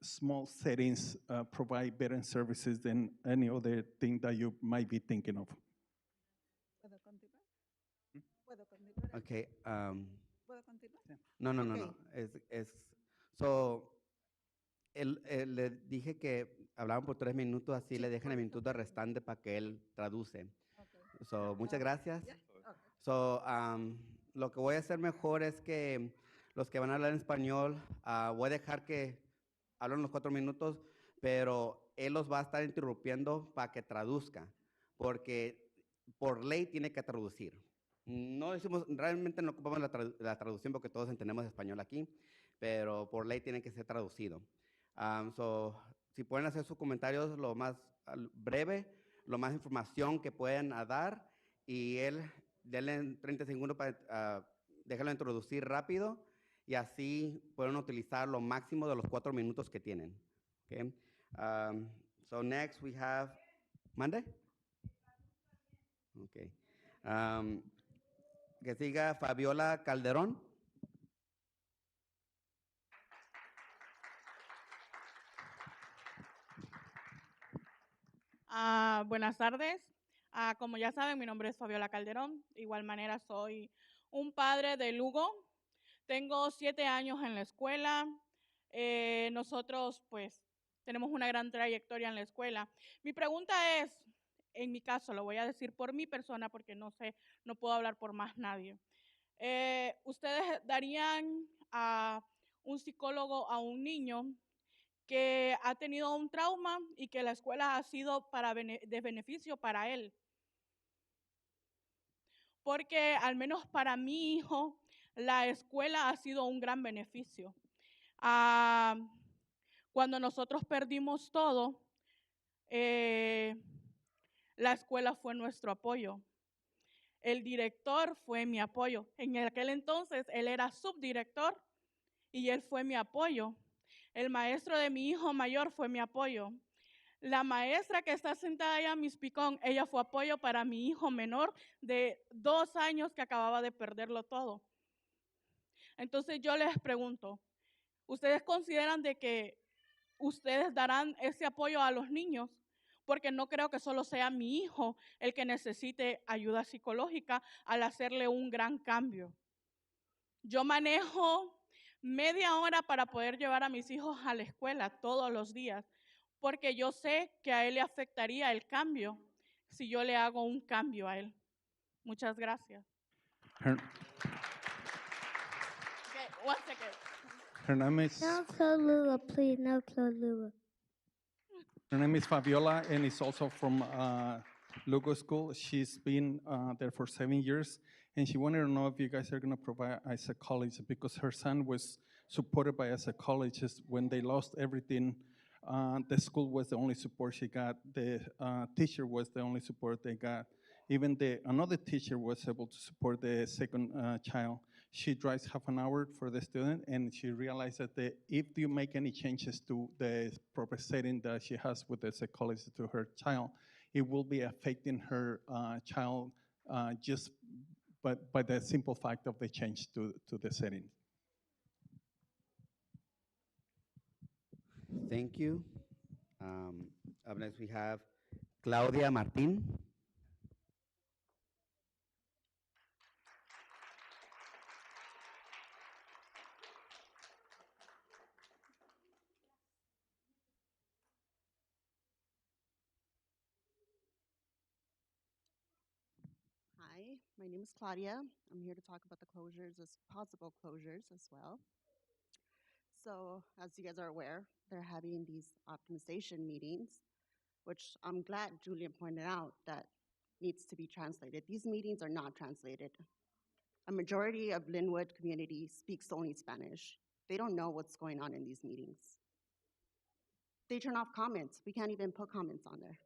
small settings provide better services than any other thing that you might be thinking of. Okay. ¿Puedo continuar? No, no, no, Ok. no. So, le dije que hablaban por 3 minutos, así Sí, le dejan el por minuto restante para que él traduce. So, muchas gracias. Yeah, okay. So, lo que voy a hacer mejor es que los que van a hablar en español, voy a dejar que hablen los 4 minutos, pero él los va a estar interrumpiendo para que traduzca, porque por ley tiene que traducir. No decimos, realmente no ocupamos la traducción porque todos entendemos español aquí, pero por ley tiene que ser traducido. Si pueden hacer sus comentarios lo más breve, lo más información que puedan dar, y él, denle 30 segundos para déjalo introducir rápido, y así pueden utilizar lo máximo de los 4 minutos que tienen. Okay? So next we have, ¿mande? Okay. Que siga Fabiola Calderón. Buenas tardes. Como ya saben, mi nombre es Fabiola Calderón. De igual manera, soy un padre de Lugo. Tengo 7 años en la escuela. Nosotros, pues, tenemos una gran trayectoria en la escuela. Mi pregunta es, en mi caso, lo voy a decir por mi persona porque no sé, no puedo hablar por más nadie. ¿Ustedes darían a un psicólogo a un niño que ha tenido un trauma y que la escuela ha sido de beneficio para él? Porque al menos para mi hijo, la escuela ha sido un gran beneficio. Cuando nosotros perdimos todo, la escuela fue nuestro apoyo. El director fue mi apoyo. En aquel entonces él era subdirector y él fue mi apoyo. El maestro de mi hijo mayor fue mi apoyo. La maestra que está sentada allá, Miss Picón, ella fue apoyo para mi hijo menor de 2 años que acababa de perderlo todo. Entonces yo les pregunto, ¿ustedes consideran de que ustedes darán ese apoyo a los niños? Porque no creo que solo sea mi hijo el que necesite ayuda psicológica al hacerle un gran cambio. Yo manejo media hora para poder llevar a mis hijos a la escuela todos los días, porque yo sé que a él le afectaría el cambio si yo le hago un cambio a él. Muchas gracias. Her, Okay, one second. her name is No Claude Lua, please. No Claude Lua. Her name is Fabiola, and is also from Lugo School. She's been there for 7 years, and she wanted to know if you guys are going to provide a psychologist because her son was supported by a psychologist when they lost everything. The school was the only support she got. The teacher was the only support they got. Even another teacher was able to support the second child. She drives half an hour for the student, and she realized that if you make any changes to the proper setting that she has with the psychologist to her child, it will be affecting her child just by the simple fact of the change to the setting. Thank you. Up next we have Claudia Martín. Hi, my name is Claudia. I'm here to talk about the closures, as possible closures as well. So, as you guys are aware, they're having these optimization meetings, which I'm glad Julian pointed out that needs to be translated. These meetings are not translated. A majority of Lynwood community speaks only Spanish. They don't know what's going on in these meetings. They turn off comments. We can't even put comments on there.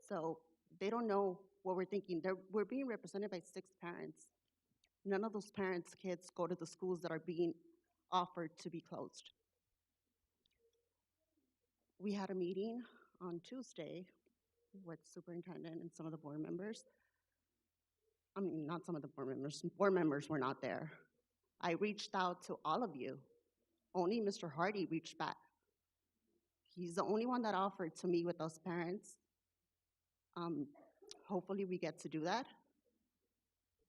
So they don't know what we're thinking. We're being represented by 6 parents. None of those parents' kids go to the schools that are being offered to be closed. We had a meeting on Tuesday with superintendent and some of the board members. I mean, not some of the board members were not there. I reached out to all of you. Only Mr. Hardy reached back. He's the only one that offered to meet with those parents. Hopefully we get to do that.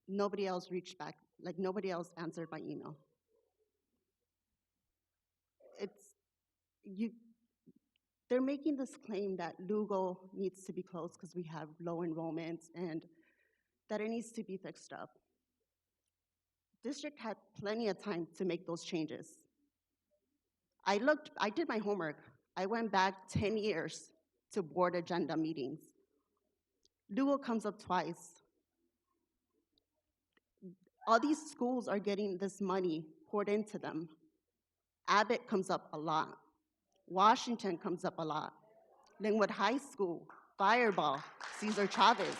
Nobody else reached back, like nobody else answered my email. They're making this claim that Lugo needs to be closed because we have low enrollments and that it needs to be fixed up. District had plenty of time to make those changes. I did my homework. I went back 10 years to board agenda meetings. Lugo comes up twice. All these schools are getting this money poured into them. Abbott comes up a lot. Washington comes up a lot. Lynwood High School, Fireball, Cesar Chavez.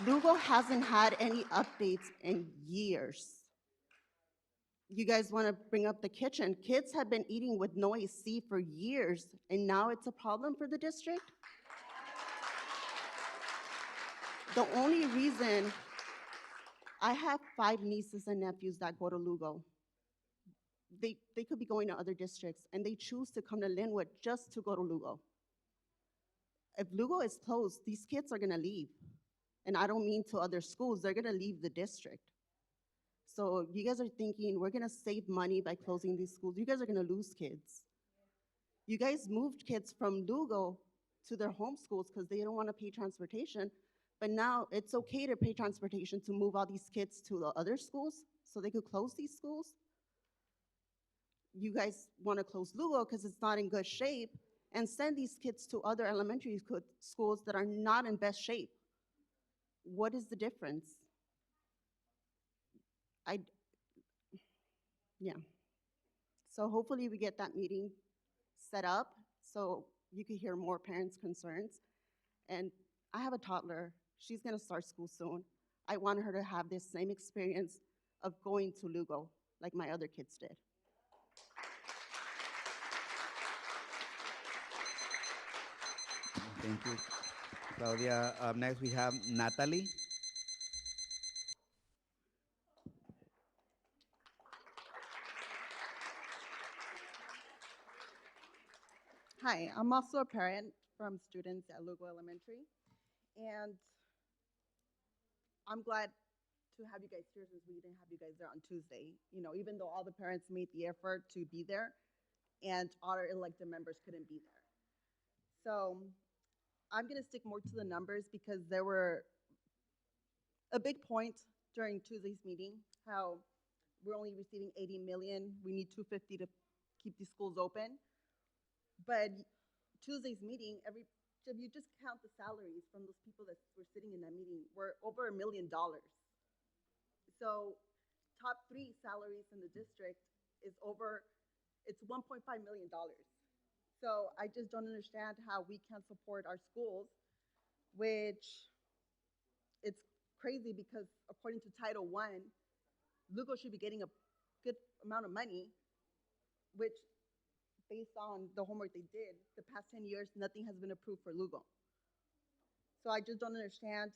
Lugo hasn't had any updates in years. You guys want to bring up the kitchen. Kids have been eating with no AC for years, and now it's a problem for the district? The only reason, I have 5 nieces and nephews that go to Lugo. They could be going to other districts, and they choose to come to Lynwood just to go to Lugo. If Lugo is closed, these kids are gonna leave. And I don't mean to other schools, they're gonna leave the district. So you guys are thinking we're gonna save money by closing these schools. You guys are gonna lose kids. You guys moved kids from Lugo to their home schools because they don't wanna pay transportation, but now it's okay to pay transportation to move all these kids to the other schools so they could close these schools? You guys wanna close Lugo because it's not in good shape and send these kids to other elementary schools that are not in best shape. What is the difference? Yeah. So hopefully we get that meeting set up so you can hear more parents' concerns. And I have a toddler. She's gonna start school soon. I want her to have this same experience of going to Lugo like my other kids did. Thank you, Claudia. Up next, we have Natalie. Hi, I'm also a parent from students at Lugo Elementary, and I'm glad to have you guys here since we didn't have you guys there on Tuesday. You know, even though all the parents made the effort to be there, and our elected members couldn't be there. So I'm gonna stick more to the numbers because there were a big point during Tuesday's meeting, how we're only receiving 80 million, we need 250 to keep these schools open. But Tuesday's meeting, if you just count the salaries from those people that were sitting in that meeting, we're over $1 million. So top 3 salaries in the district is it's $1.5 million. So I just don't understand how we can support our schools, which it's crazy because according to Title I, Lugo should be getting a good amount of money, which based on the homework they did, the past 10 years, nothing has been approved for Lugo. So I just don't understand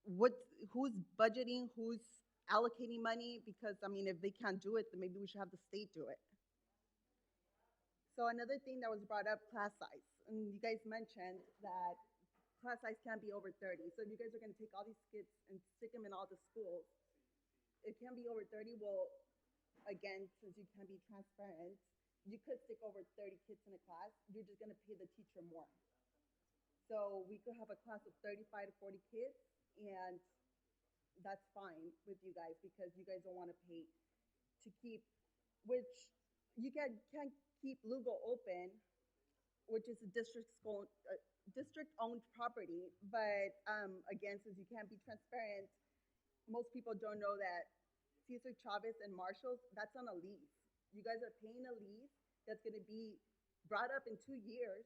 who's budgeting, who's allocating money, because I mean, if they can't do it, then maybe we should have the state do it. So another thing that was brought up, class size. And you guys mentioned that class size can't be over 30. So if you guys are gonna take all these kids and stick them in all the schools, it can't be over 30. Well, again, since you can be transparent, you could stick over 30 kids in a class, you're just gonna pay the teacher more. So we could have a class of 35 to 40 kids, and that's fine with you guys because you guys don't want to pay to keep, which you can't keep Lugo open, which is a district-owned property. But again, since you can't be transparent, most people don't know that Cesar Chavez and Marshall's, that's on a lease. You guys are paying a lease that's going to be brought up in 2 years,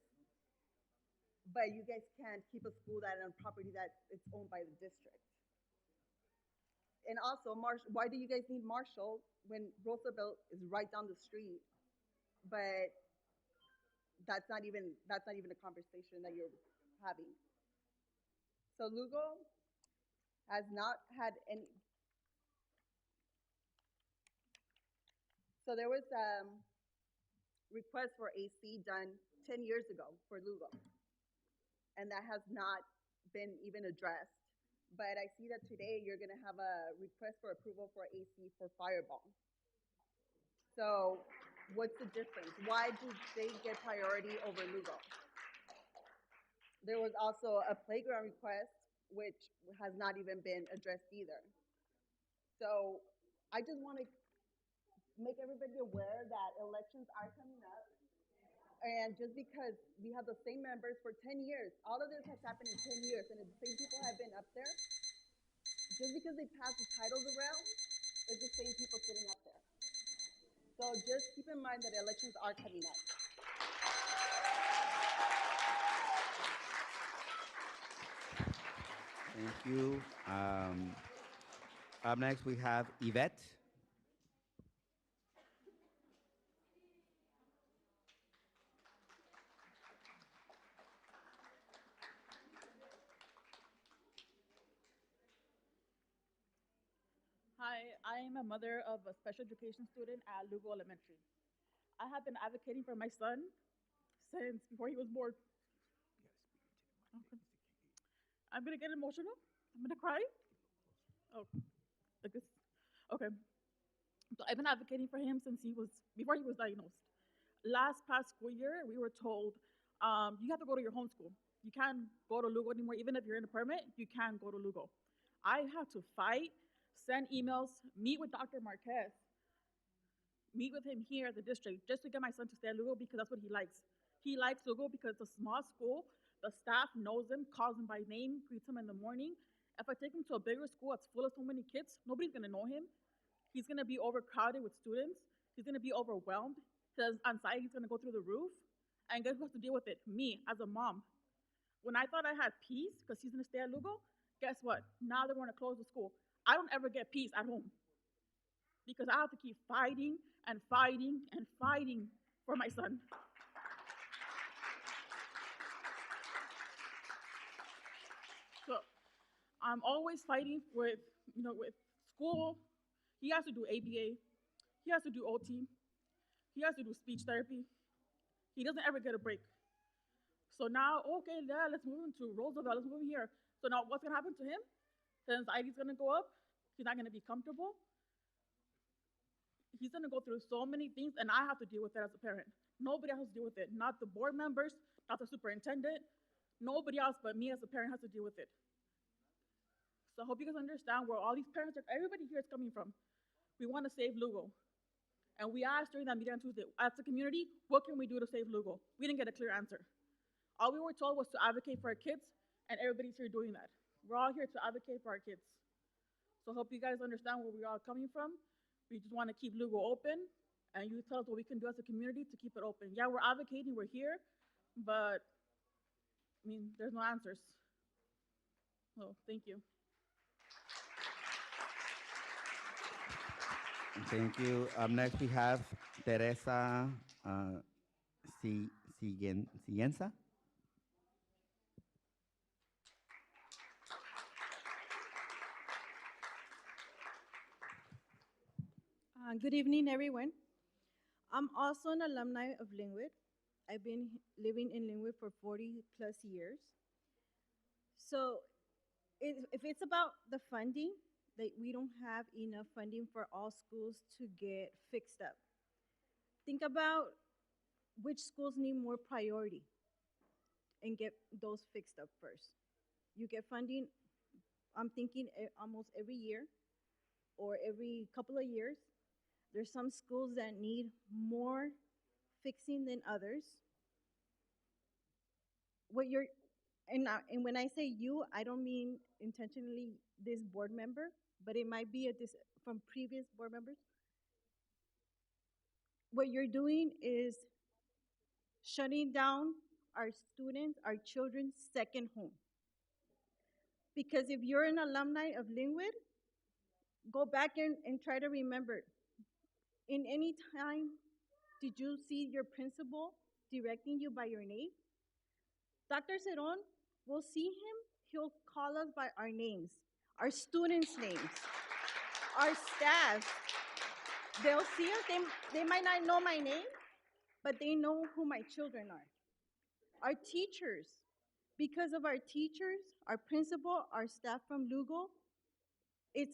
but you guys can't keep a school that on property that is owned by the district. And also, why do you guys need Marshall when Roosevelt is right down the street? But that's not even a conversation that you're having. So Lugo has not had any. So there was request for AC done 10 years ago for Lugo, and that has not been even addressed. But I see that today you're going to have a request for approval for AC for Fireball. So what's the difference? Why do they get priority over Lugo? There was also a playground request, which has not even been addressed either. So I just want to make everybody aware that elections are coming up. And just because we have the same members for 10 years, all of this has happened in 10 years, and the same people have been up there, just because they pass the titles around, it's the same people sitting up there. So just keep in mind that elections are coming up. Thank you. Up next, we have Yvette. Hi, I am a mother of a special education student at Lugo Elementary. I have been advocating for my son since before he was born. Okay. I'm gonna get emotional. I'm gonna cry. Oh, like this. Okay. So I've been advocating for him since before he was diagnosed. Last past school year, we were told you have to go to your home school. You can't go to Lugo anymore. Even if you're in a permit, you can't go to Lugo. I had to fight, send emails, meet with Dr. Marquez, meet with him here at the district just to get my son to stay at Lugo because that's what he likes. He likes Lugo because it's a small school. The staff knows him, calls him by name, greets him in the morning. If I take him to a bigger school that's full of so many kids, nobody's gonna know him. He's gonna be overcrowded with students. He's gonna be overwhelmed. His anxiety is gonna go through the roof. And guess who has to deal with it? Me, as a mom. When I thought I had peace because he's gonna stay at Lugo, guess what? Now they're gonna close the school. I don't ever get peace at home because I have to keep fighting and fighting and fighting for my son. So I'm always fighting with school. He has to do ABA. He has to do OT. He has to do speech therapy. He doesn't ever get a break. So now, okay, yeah, let's move him to Roosevelt. Let's move him here. So now what's going to happen to him? His anxiety's going to go up. He's not going to be comfortable. He's going to go through so many things, and I have to deal with it as a parent. Nobody else has to deal with it. Not the board members, not the superintendent. Nobody else but me as a parent has to deal with it. So I hope you guys understand where all these parents, everybody here is coming from. We want to save Lugo. And we asked during that meeting on Tuesday, as a community, what can we do to save Lugo? We didn't get a clear answer. All we were told was to advocate for our kids, and everybody's here doing that. We're all here to advocate for our kids. So I hope you guys understand where we're all coming from. We just want to keep Lugo open, and you tell us what we can do as a community to keep it open. Yeah, we're advocating, we're here, but, there's no answers. So, thank you. Thank you. Up next, we have Teresa Siguenza. Good evening, everyone. I'm also an alumni of Lynwood. I've been living in Lynwood for 40 plus years. So if it's about the funding, that we don't have enough funding for all schools to get fixed up. Think about which schools need more priority. and get those fixed up first. You get funding, I'm thinking almost every year or every couple of years. There's some schools that need more fixing than others. What you're, and when I say you, I don't mean intentionally this board member, but it might be from previous board members. What you're doing is shutting down our students, our children's second home. Because if you're an alumni of Lynwood, go back and try to remember, in any time, did you see your principal directing you by your name? Dr. Ceron, we'll see him, he'll call us by our names, our students' names, our staff. They'll see us, they might not know my name, but they know who my children are. Our teachers, because of our teachers, our principal, our staff from Lugo, it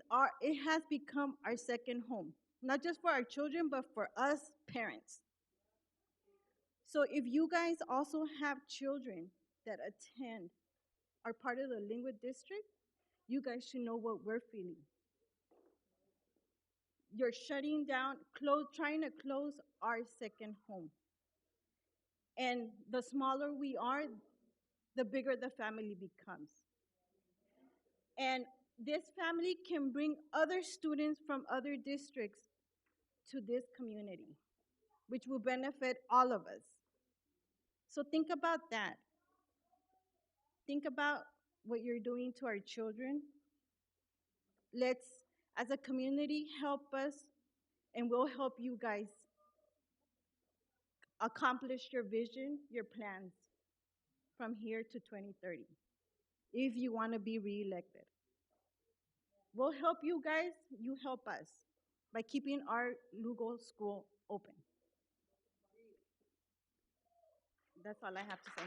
has become our second home, not just for our children, but for us parents. So if you guys also have children that attend, are part of the Lynwood district, you guys should know what we're feeling. You're shutting down, trying to close our second home. And the smaller we are, the bigger the family becomes. And this family can bring other students from other districts to this community, which will benefit all of us. So think about that. Think about what you're doing to our children. Let's, as a community, help us, and we'll help you guys accomplish your vision, your plans from here to 2030, if you want to be reelected. We'll help you guys, you help us by keeping our Lugo school open. That's all I have to say.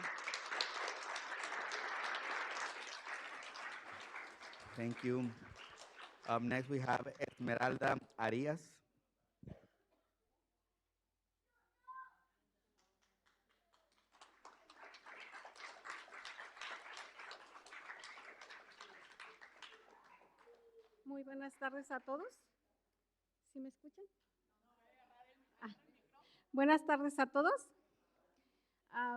Thank you. Next, we have Esmeralda Arias. Muy buenas tardes a todos. ¿Sí me escuchan? Buenas tardes a todos.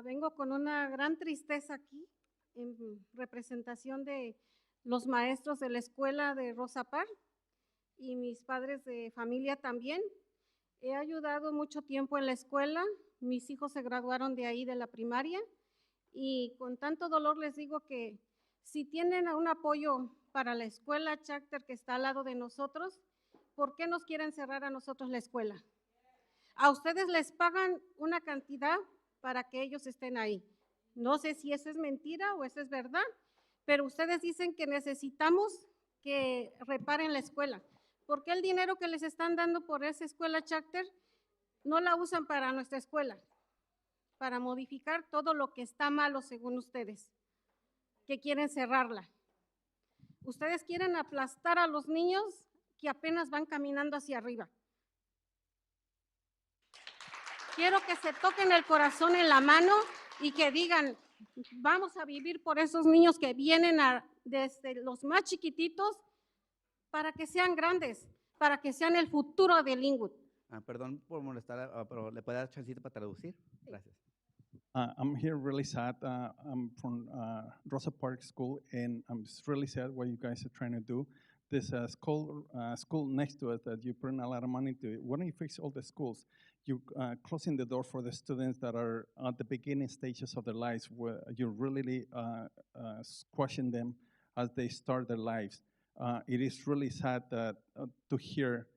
Vengo con una gran tristeza aquí en representación de los maestros de la escuela de Rosa Parks y mis padres de familia también. He ayudado mucho tiempo en la escuela. Mis hijos se graduaron de ahí de la primaria y con tanto dolor les digo que si tienen un apoyo para la escuela charter que está al lado de nosotros, ¿por qué nos quieren cerrar a nosotros la escuela? A ustedes les pagan una cantidad para que ellos estén ahí. No sé si eso es mentira o eso es verdad, pero ustedes dicen que necesitamos que reparen la escuela. ¿Por qué el dinero que les están dando por esa escuela charter no la usan para nuestra escuela? Para modificar todo lo que está malo según ustedes, que quieren cerrarla. Ustedes quieren aplastar a los niños que apenas van caminando hacia arriba. Quiero que se toquen el corazón en la mano y que digan, vamos a vivir por esos niños que vienen desde los más chiquititos para que sean grandes, para que sean el futuro de Lynwood. Perdón por molestar, pero ¿le puede dar chancito para traducir? Gracias. I'm here really sad. I'm from Rosa Parks School, and I'm just really sad what you guys are trying to do. There's a school next to us that you put in a lot of money to. Why don't you fix all the schools? You closing the door for the students that are at the beginning stages of their lives, where you're really squashing them as they start their lives. It is really sad that to hear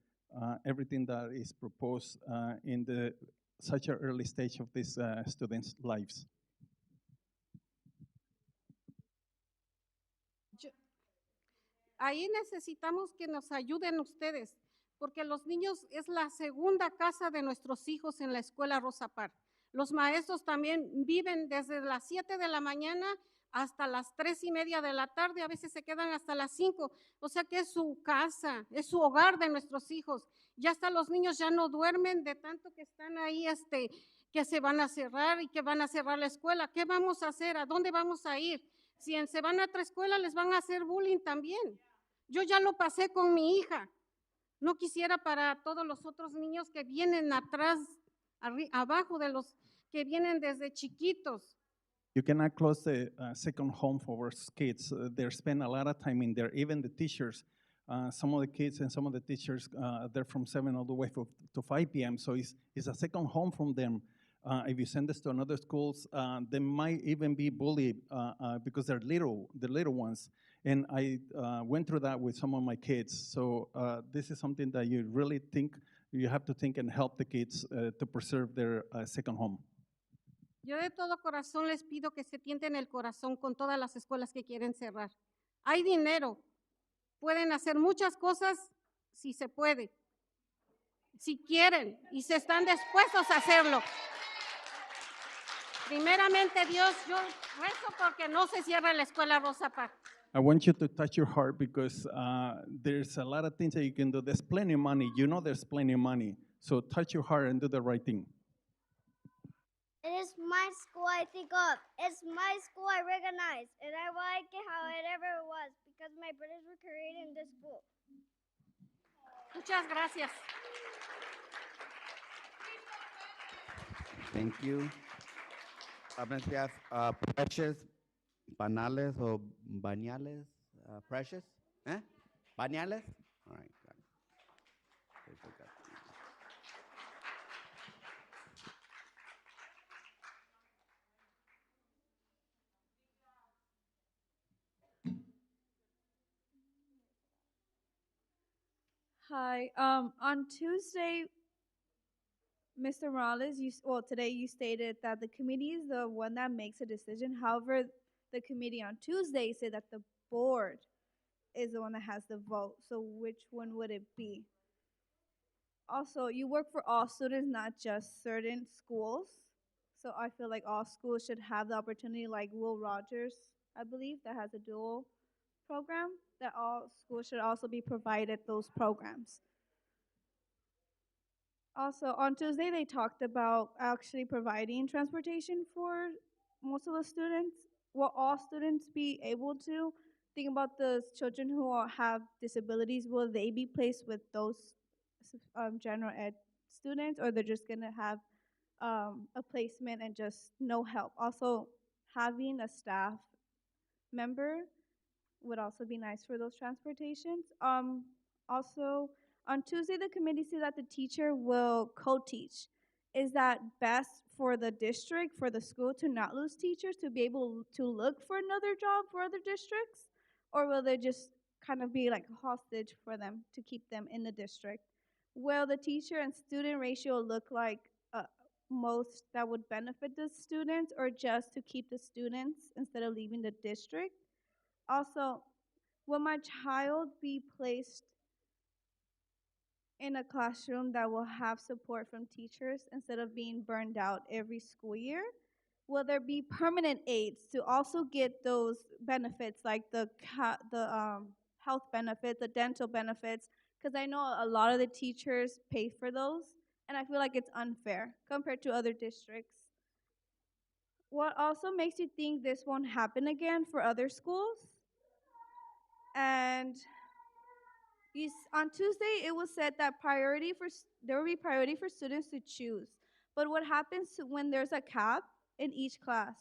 everything that is proposed in such an early stage of these students' lives. Ahí necesitamos que nos ayuden ustedes, porque los niños es la segunda casa de nuestros hijos en la escuela Rosa Parks. Los maestros también viven desde las 7 de la mañana hasta las 3:30 de la tarde, a veces se quedan hasta las 5, o sea que es su casa, es su hogar de nuestros hijos. Ya hasta los niños ya no duermen de tanto que están ahí que se van a cerrar y que van a cerrar la escuela. ¿Qué vamos a hacer? ¿A dónde vamos a ir? Si se van a otra escuela, les van a hacer bullying también. Yo ya lo pasé con mi hija. No quisiera para todos los otros niños que vienen atrás, abajo de los que vienen desde chiquitos. You cannot close the second home for our kids. They spend a lot of time in there. Even the teachers, some of the kids and some of the teachers, they're from 7 all the way to 5 p.m. So it's a second home from them. If you send this to another schools, they might even be bullied because they're the little ones. And I went through that with some of my kids. So this is something that you really think, you have to think and help the kids to preserve their second home. Yo de todo corazón les pido que se tienten el corazón con todas las escuelas que quieren cerrar. Hay dinero, pueden hacer muchas cosas si se puede, si quieren y se están dispuestos a hacerlo. Primeramente Dios, yo rezo porque no se cierre la escuela Rosa Parks. I want you to touch your heart because there's a lot of things that you can do. There's plenty of money. You know there's plenty of money. So touch your heart and do the right thing. It is my school I think of. It's my school I recognize. And I like it however it was because my brothers were created in this school. Muchas gracias. Thank you. Next we have Precious Banales or Bañales. Precious? Bañales? All right. Got it. I forgot. Hi. On Tuesday, Mr. Morales, today you stated that the committee is the one that makes a decision. However, the committee on Tuesday said that the board is the one that has the vote. So which one would it be? Also, you work for all students, not just certain schools. So I feel like all schools should have the opportunity, like Will Rogers, I believe, that has a dual program, that all schools should also be provided those programs. Also, on Tuesday, they talked about actually providing transportation for most of the students. Will all students be able to? Think about the children who have disabilities. Will they be placed with those general ed students, or they're just going to have a placement and just no help? Also, having a staff member would also be nice for those transportations. Also, on Tuesday, the committee said that the teacher will co-teach. Is that best for the district, for the school to not lose teachers, to be able to look for another job for other districts? Or will they just kind of be like a hostage for them to keep them in the district? Will the teacher and student ratio look like most that would benefit the students, or just to keep the students instead of leaving the district? Also, will my child be placed in a classroom that will have support from teachers instead of being burned out every school year? Will there be permanent aides to also get those benefits, like the health benefits, the dental benefits? Because I know a lot of the teachers pay for those, and I feel like it's unfair compared to other districts. What also makes you think this won't happen again for other schools? And on Tuesday, it was said that there will be priority for students to choose. But what happens when there's a cap in each class?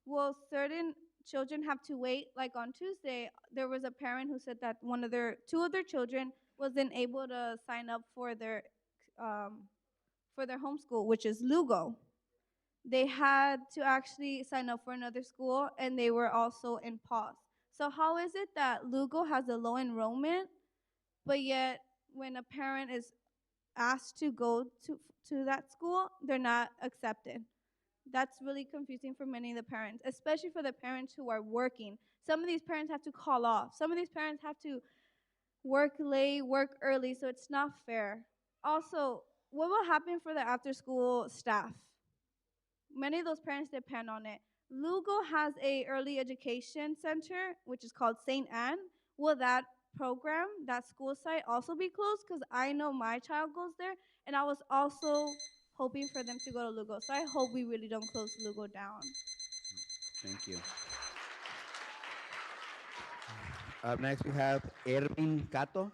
Will certain children have to wait? Like on Tuesday, there was a parent who said that two of their children wasn't able to sign up for their homeschool, which is Lugo. They had to actually sign up for another school, and they were also in pause. So how is it that Lugo has a low enrollment, but yet when a parent is asked to go to that school, they're not accepted? That's really confusing for many of the parents, especially for the parents who are working. Some of these parents have to call off. Some of these parents have to work late, work early, so it's not fair. Also, what will happen for the after-school staff? Many of those parents depend on it. Lugo has a early education center, which is called St. Anne. Will that program, that school site, also be closed? Because I know my child goes there, and I was also hoping for them to go to Lugo. So I hope we really don't close Lugo down. Thank you. Up next, we have Erwin Cato.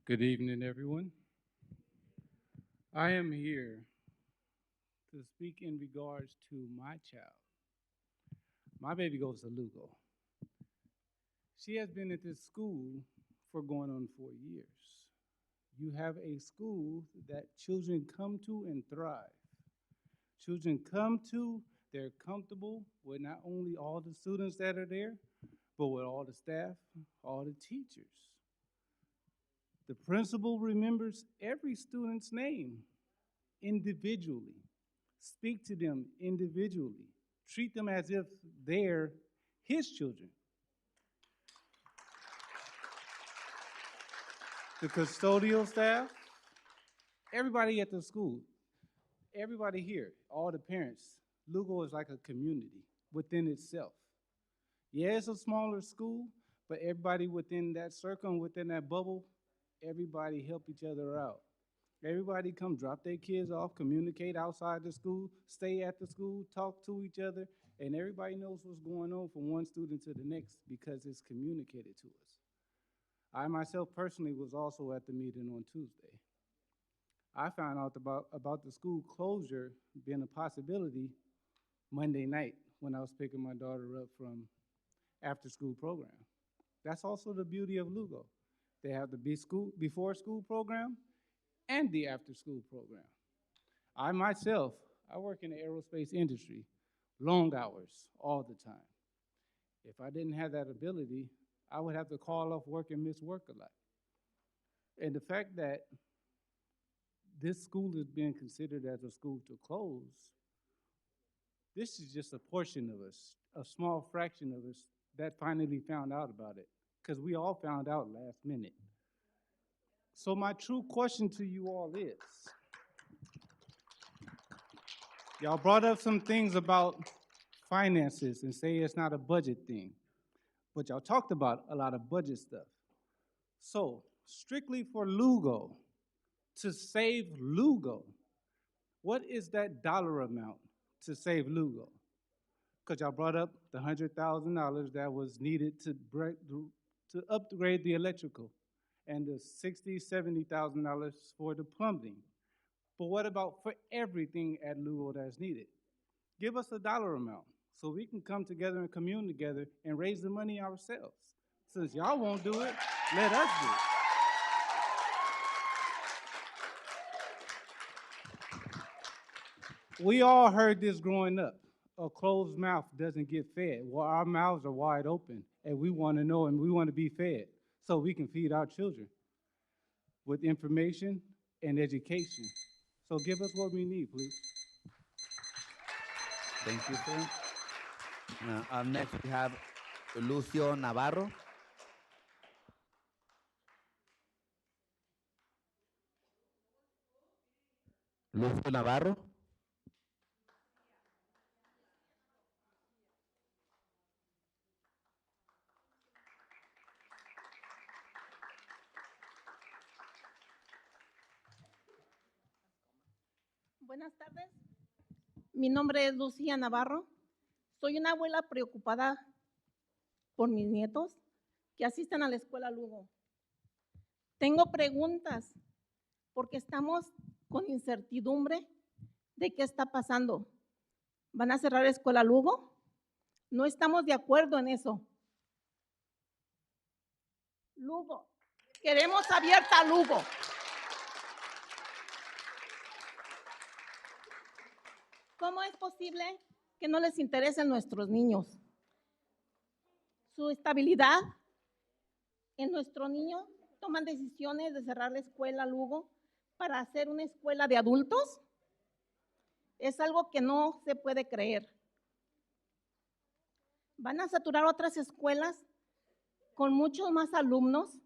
Good evening, everyone. I am here to speak in regards to my child. My baby goes to Lugo. She has been at this school for going on 4 years. You have a school that children come to and thrive. Children come to, they're comfortable with not only all the students that are there, but with all the staff, all the teachers. The principal remembers every student's name individually. Speak to them individually. Treat them as if they're his children. The custodial staff, everybody at the school, everybody here, all the parents, Lugo is like a community within itself. Yeah, it's a smaller school, but everybody within that circle and within that bubble, everybody help each other out. Everybody come drop their kids off, communicate outside the school, stay at the school, talk to each other, and everybody knows what's going on from one student to the next because it's communicated to us. I myself personally was also at the meeting on Tuesday. I found out about the school closure being a possibility Monday night when I was picking my daughter up from after-school program. That's also the beauty of Lugo. They have the before school program and the after-school program. I myself, I work in the aerospace industry, long hours all the time. If I didn't have that ability, I would have to call off work and miss work a lot. And the fact that this school is being considered as a school to close, this is just a portion of us, a small fraction of us that finally found out about it, because we all found out last minute. So my true question to you all is, y'all brought up some things about finances and say it's not a budget thing, but y'all talked about a lot of budget stuff. So strictly for Lugo, to save Lugo, what is that dollar amount to save Lugo? Because y'all brought up the $100,000 that was needed to upgrade the electrical and the $60,000, $70,000 for the plumbing. But what about for everything at Lugo that's needed? Give us a dollar amount so we can come together and commune together and raise the money ourselves. Since y'all won't do it, let us do it. We all heard this growing up. A closed mouth doesn't get fed. Well, our mouths are wide open, and we want to know and we want to be fed so we can feed our children with information and education. So give us what we need, please. Thank you, sir. Up next, we have Lucio Navarro. Lucio Navarro. Buenas tardes. Mi nombre es Lucía Navarro. Soy una abuela preocupada por mis nietos que asisten a la escuela Lugo. Tengo preguntas porque estamos con incertidumbre de qué está pasando. ¿Van a cerrar la escuela Lugo? No estamos de acuerdo en eso. Lugo. Queremos abierta Lugo. ¿Cómo es posible que no les interesen nuestros niños? Su estabilidad en nuestro niño, toman decisiones de cerrar la escuela Lugo para hacer una escuela de adultos. Es algo que no se puede creer. Van a saturar otras escuelas con muchos más alumnos,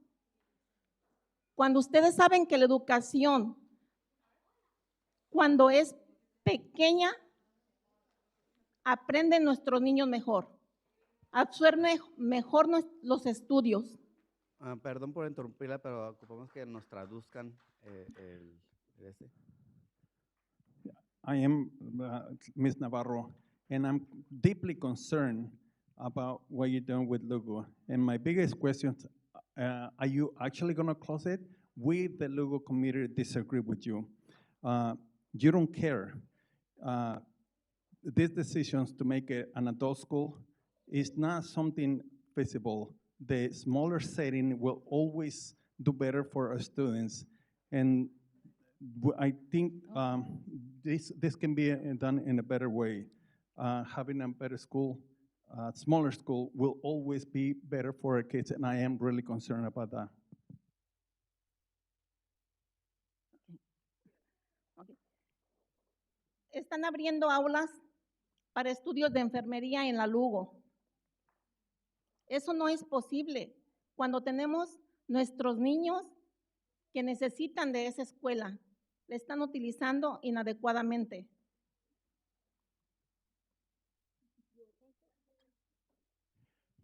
cuando ustedes saben que la educación, cuando es pequeña, aprenden nuestros niños mejor, absorben mejor los estudios. Perdón por interrumpirla, pero ocupamos que nos traduzcan el ese. I am Ms. Navarro, and I'm deeply concerned about what you're doing with Lugo. And my biggest question, are you actually going to close it? We, the Lugo community, disagree with you. You don't care. These decisions to make it an adult school is not something feasible. The smaller setting will always do better for our students. And I think this can be done in a better way. Having a better school, smaller school, will always be better for our kids, and I am really concerned about that. Están abriendo aulas para estudios de enfermería en la Lugo. Eso no es posible cuando tenemos nuestros niños que necesitan de esa escuela. La están utilizando inadecuadamente.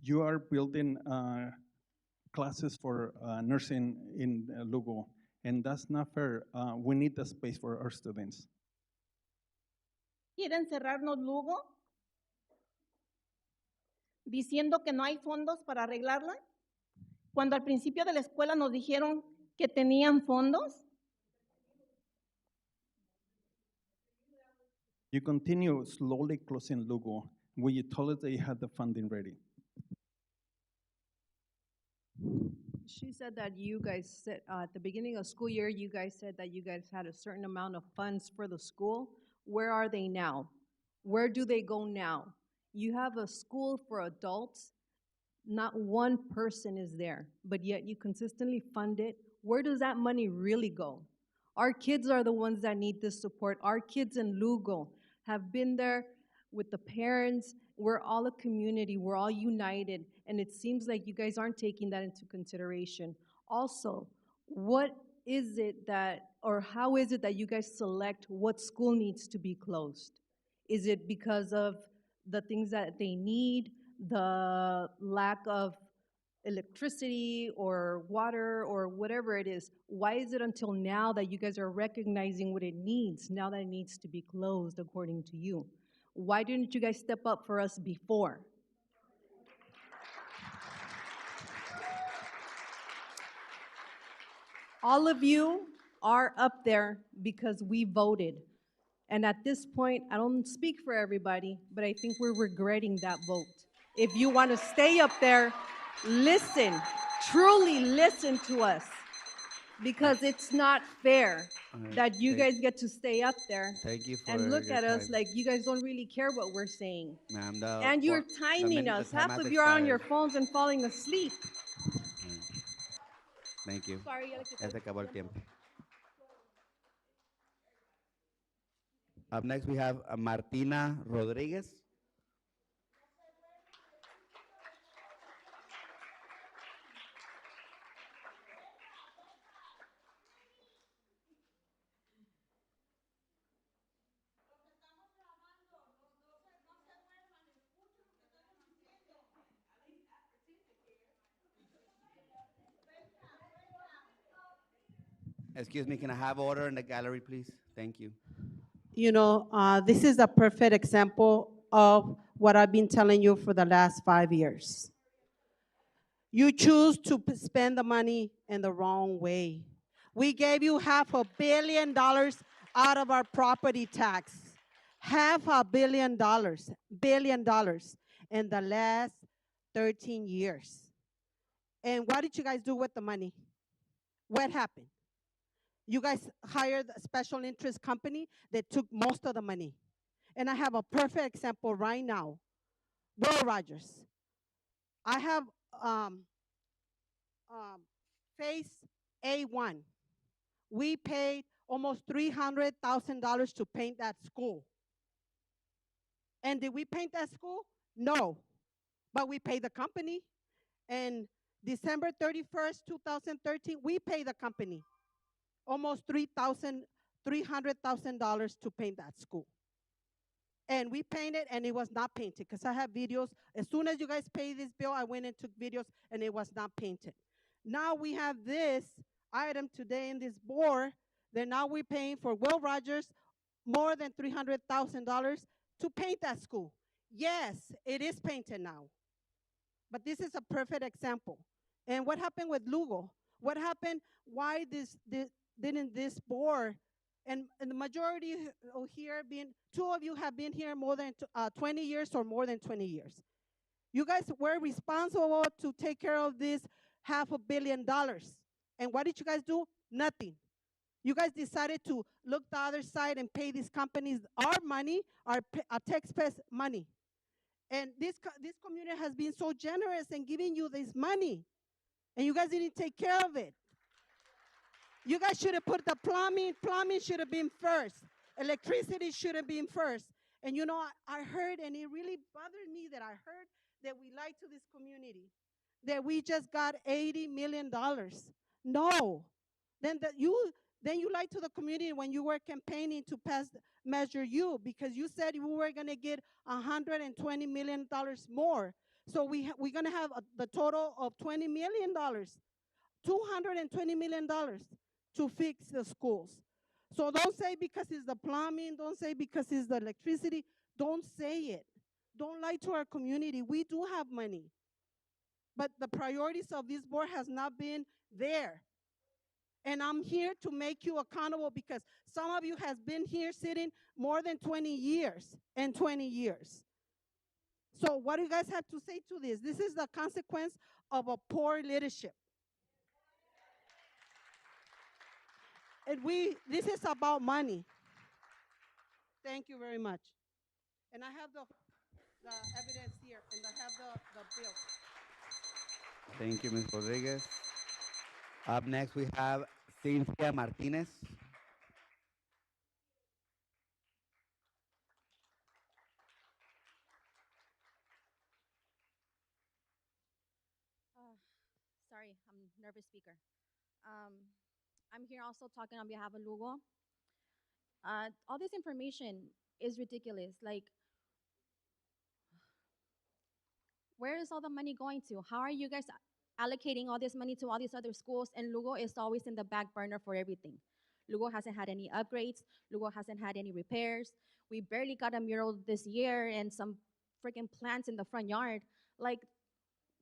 You are building classes for nursing in Lugo, and that's not fair. We need the space for our students. ¿Quieren cerrarnos Lugo? Diciendo que no hay fondos para arreglarla. Cuando al principio de la escuela nos dijeron que tenían fondos. You continue slowly closing Lugo when you told us that you had the funding ready. She said that you guys said at the beginning of school year, you guys said that you guys had a certain amount of funds for the school. Where are they now? Where do they go now? You have a school for adults. Not one person is there, but yet you consistently fund it. Where does that money really go? Our kids are the ones that need this support. Our kids in Lugo have been there with the parents. We're all a community. We're all united. And it seems like you guys aren't taking that into consideration. Also, what is it that, or how is it that you guys select what school needs to be closed? Is it because of the things that they need, the lack of electricity or water or whatever it is? Why is it until now that you guys are recognizing what it needs, now that it needs to be closed according to you? Why didn't you guys step up for us before? All of you are up there because we voted. And at this point, I don't speak for everybody, but I think we're regretting that vote. If you want to stay up there, listen, truly listen to us, because it's not fair that you guys get to stay up there and look at us like you guys don't really care what we're saying. And you're timing us. Half of you are on your phones and falling asleep. Thank you. Sorry, Ya se acabó el tiempo. Up next, we have Martina Rodriguez. Excuse me, can I have order in the gallery, please? Thank you. You know, this is a perfect example of what I've been telling you for the last 5 years. You choose to spend the money in the wrong way. We gave you $500 million out of our property tax. $500 million in the last 13 years. And what did you guys do with the money? What happened? You guys hired a special interest company that took most of the money. And I have a perfect example right now. Will Rogers. I have phase A1. We paid almost $300,000 to paint that school. And did we paint that school? No. But we paid the company. And December 31st, 2013, we paid the company almost $300,000 to paint that school. And we painted, and it was not painted, because I have videos. As soon as you guys pay this bill, I went and took videos, and it was not painted. Now we have this item today in this board that now we're paying for Will Rogers more than $300,000 to paint that school. Yes, it is painted now. But this is a perfect example. And what happened with Lugo? What happened? Why didn't this board, and the majority here being, two of you have been here more than 20 years or more than 20 years. You guys were responsible to take care of this $500 million. And what did you guys do? Nothing. You guys decided to look the other side and pay these companies our money, our taxpayers' money. And this community has been so generous in giving you this money, and you guys didn't take care of it. You guys should have put the plumbing. Plumbing should have been first. Electricity should have been first. And you know, I heard, and it really bothered me that I heard that we lied to this community, that we just got $80 million. No. Then you lied to the community when you were campaigning to pass Measure U, because you said we were going to get $120 million more. So we're going to have the total of $20 million, $220 million to fix the schools. So don't say because it's the plumbing, don't say because it's the electricity, don't say it. Don't lie to our community. We do have money. But the priorities of this board has not been there. And I'm here to make you accountable, because some of you has been here sitting more than 20 years and 20 years. So what do you guys have to say to this? This is the consequence of a poor leadership. And this is about money. Thank you very much. And I have the evidence here, and I have the bill. Thank you, Ms. Rodriguez. Up next, we have Cynthia Martinez. Sorry, I'm a nervous speaker. I'm here also talking on behalf of Lugo. All this information is ridiculous. Like, where is all the money going to? How are you guys allocating all this money to all these other schools? And Lugo is always in the back burner for everything. Lugo hasn't had any upgrades. Lugo hasn't had any repairs. We barely got a mural this year and some freaking plants in the front yard. Like,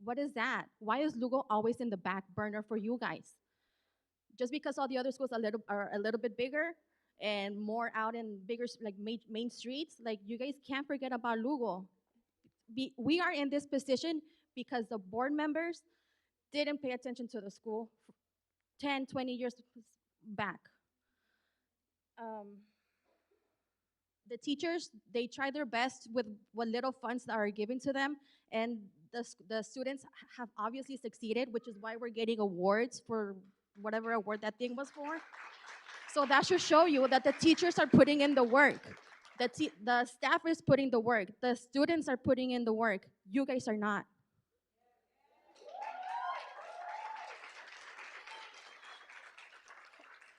what is that? Why is Lugo always in the back burner for you guys? Just because all the other schools are a little bit bigger and more out in bigger like main streets, like you guys can't forget about Lugo. We are in this position because the board members didn't pay attention to the school 10, 20 years back. The teachers, they try their best with what little funds that are given to them, and the students have obviously succeeded, which is why we're getting awards for whatever award that thing was for. So that should show you that the teachers are putting in the work. The staff is putting the work. The students are putting in the work. You guys are not.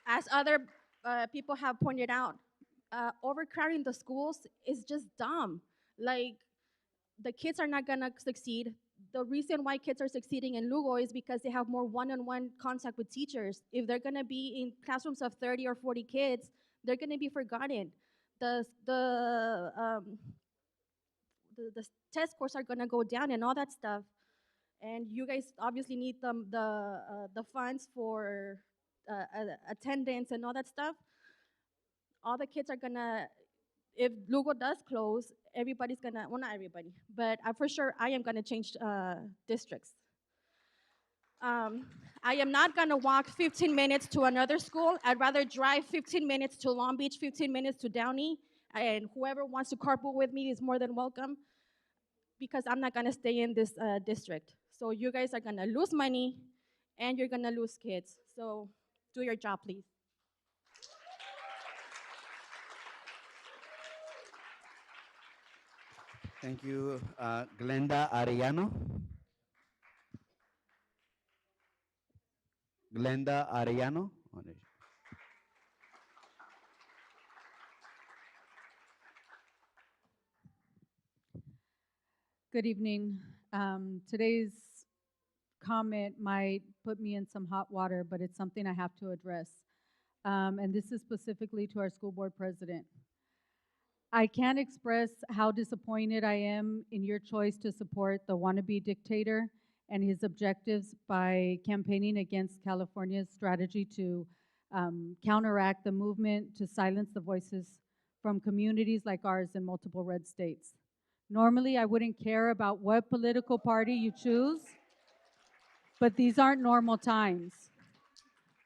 As other people have pointed out, overcrowding the schools is just dumb. Like, the kids are not gonna succeed. The reason why kids are succeeding in Lugo is because they have more one-on-one contact with teachers. If they're gonna be in classrooms of 30 or 40 kids, they're gonna be forgotten. The test scores are gonna go down and all that stuff. And you guys obviously need the funds for attendance and all that stuff. All the kids are gonna, if Lugo does close, everybody's gonna, well, not everybody, but for sure I am gonna change districts. I am not gonna walk 15 minutes to another school. I'd rather drive 15 minutes to Long Beach, 15 minutes to Downey, and whoever wants to carpool with me is more than welcome, because I'm not gonna stay in this district. So you guys are gonna lose money, and you're gonna lose kids. So do your job, please. Thank you. Glenda Arellano. Glenda Arellano. Good evening. Today's comment might put me in some hot water, but it's something I have to address. And this is specifically to our school board president. I can't express how disappointed I am in your choice to support the wannabe dictator and his objectives by campaigning against California's strategy to counteract the movement to silence the voices from communities like ours in multiple red states. Normally, I wouldn't care about what political party you choose, but these aren't normal times.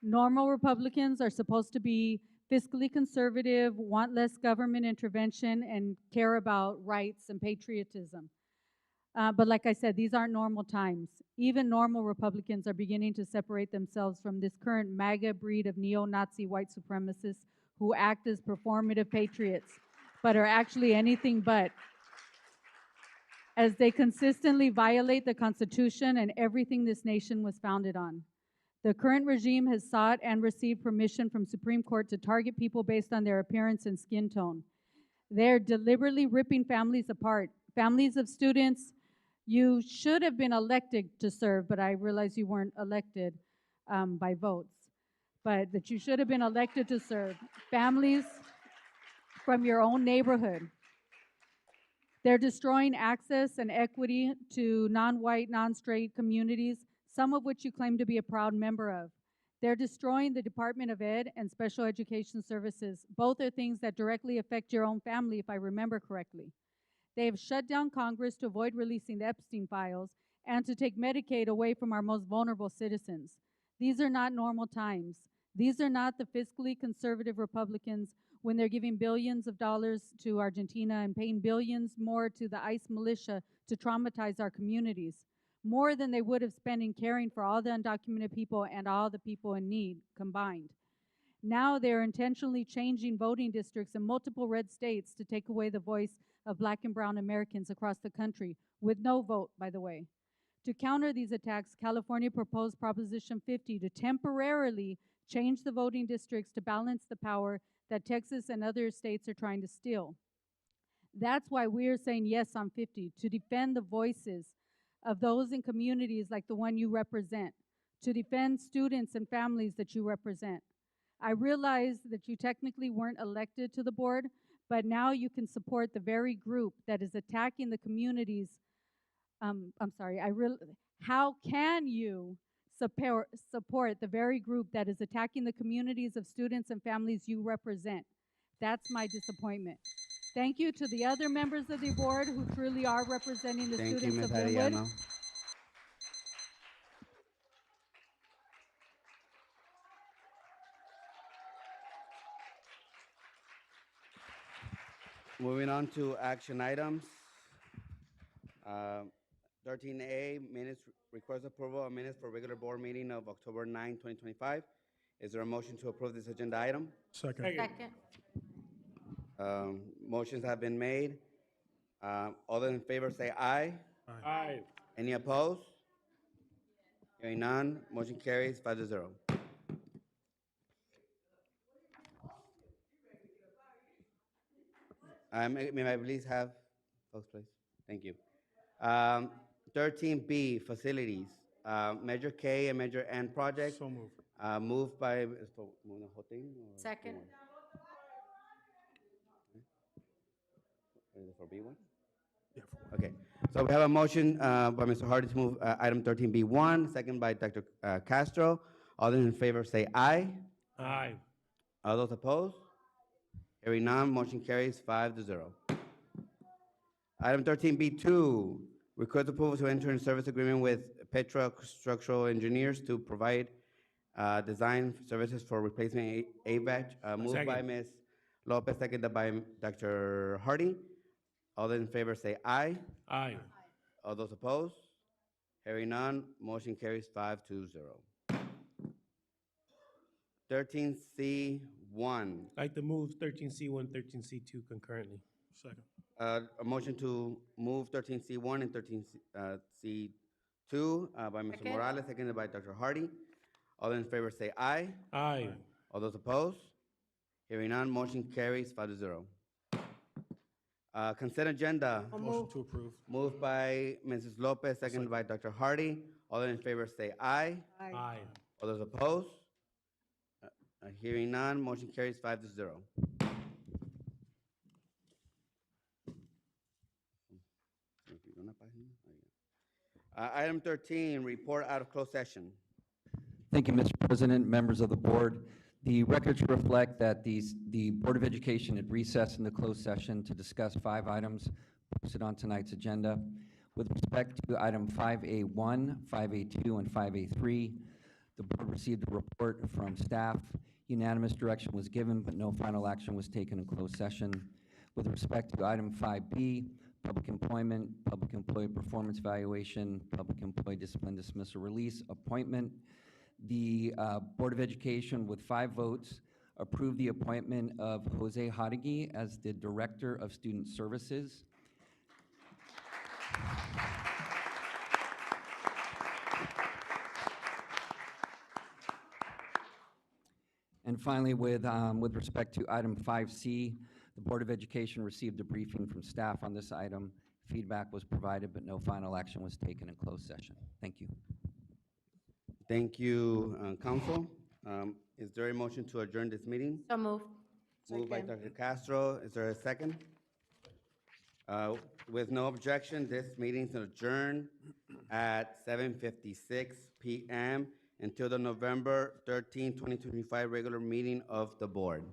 Normal Republicans are supposed to be fiscally conservative, want less government intervention, and care about rights and patriotism. But like I said, these aren't normal times. Even normal Republicans are beginning to separate themselves from this current MAGA breed of neo-Nazi white supremacists who act as performative patriots, but are actually anything but, as they consistently violate the Constitution and everything this nation was founded on. The current regime has sought and received permission from Supreme Court to target people based on their appearance and skin tone. They're deliberately ripping families apart. Families of students, you should have been elected to serve, but I realize you weren't elected by votes, but that you should have been elected to serve. Families from your own neighborhood. They're destroying access and equity to non-white, non-straight communities, some of which you claim to be a proud member of. They're destroying the Department of Ed and Special Education Services. Both are things that directly affect your own family, if I remember correctly. They have shut down Congress to avoid releasing the Epstein files and to take Medicaid away from our most vulnerable citizens. These are not normal times. These are not the fiscally conservative Republicans when they're giving billions of dollars to Argentina and paying billions more to the ICE militia to traumatize our communities, more than they would have spent in caring for all the undocumented people and all the people in need combined. Now they're intentionally changing voting districts in multiple red states to take away the voice of Black and brown Americans across the country, with no vote, by the way. To counter these attacks, California proposed Proposition 50 to temporarily change the voting districts to balance the power that Texas and other states are trying to steal. That's why we're saying yes on 50, to defend the voices of those in communities like the one you represent, to defend students and families that you represent. I realize that you technically weren't elected to the board, but now you can support the very group that is attacking the communities. How can you support the very group that is attacking the communities of students and families you represent? That's my disappointment. Thank you to the other members of the board who truly are representing the Thank you, students Ms. of Lynwood. Arellano. Moving on to action items. 13A, minutes, request approval of minutes for regular board meeting of October 9, 2025. Is there a motion to approve this agenda item? Second. Second. Motions have been made. All those in favor say aye. Aye. Any opposed? Hearing none, motion carries 5-0. May I please have folks, please? Thank you. 13B, facilities. Measure K and Measure N project. So moved. Moved by, is the whole thing? Or Second. Is it for B1? Yeah. Okay, so we have a motion by Mr. Hardy to move item 13B1, second by Dr. Castro. All those in favor say aye. Aye. All those opposed? Hearing none, motion carries 5-0. Item 13B2, request approval to enter in service agreement with Petra Structural Engineers to provide design services for replacement AVAC. Moved by Second. Ms. Lopez, seconded by Dr. Hardy. All those in favor say aye. Aye. All those opposed? Hearing none, motion carries 5-0. 13C1. I'd like to move 13C1, 13C2 concurrently. Second. A motion to move 13C1 and 13C2 by Mr. Second. Morales, seconded by Dr. Hardy. All in favor say aye. Aye. All those opposed? Hearing none, motion carries 5-0. Consent agenda. Motion to approve. Moved by Mrs. Lopez, seconded by Dr. Hardy. All in favor say aye. Aye. All those opposed? Hearing none, motion carries 5-0. Item 13, report out of closed session. Thank you, Mr. President, members of the board. The records reflect that the Board of Education had recessed into closed session to discuss 5 items posted on tonight's agenda. With respect to item 5A1, 5A2, and 5A3, the board received a report from staff. Unanimous direction was given, but no final action was taken in closed session. With respect to item 5B, public employment, public employee performance evaluation, public employee discipline dismissal release, appointment, the Board of Education, with 5 votes, approved the appointment of Jose Jauregui as the Director of Student Services. And finally, with respect to item 5C, the Board of Education received a briefing from staff on this item. Feedback was provided, but no final action was taken in closed session. Thank you. Thank you, Council. Is there a motion to adjourn this meeting? So moved. Moved by Dr. Castro. Is there a second? With no objection, this meeting is adjourned at 7:56 p.m. until the November 13, 2025 regular meeting of the board.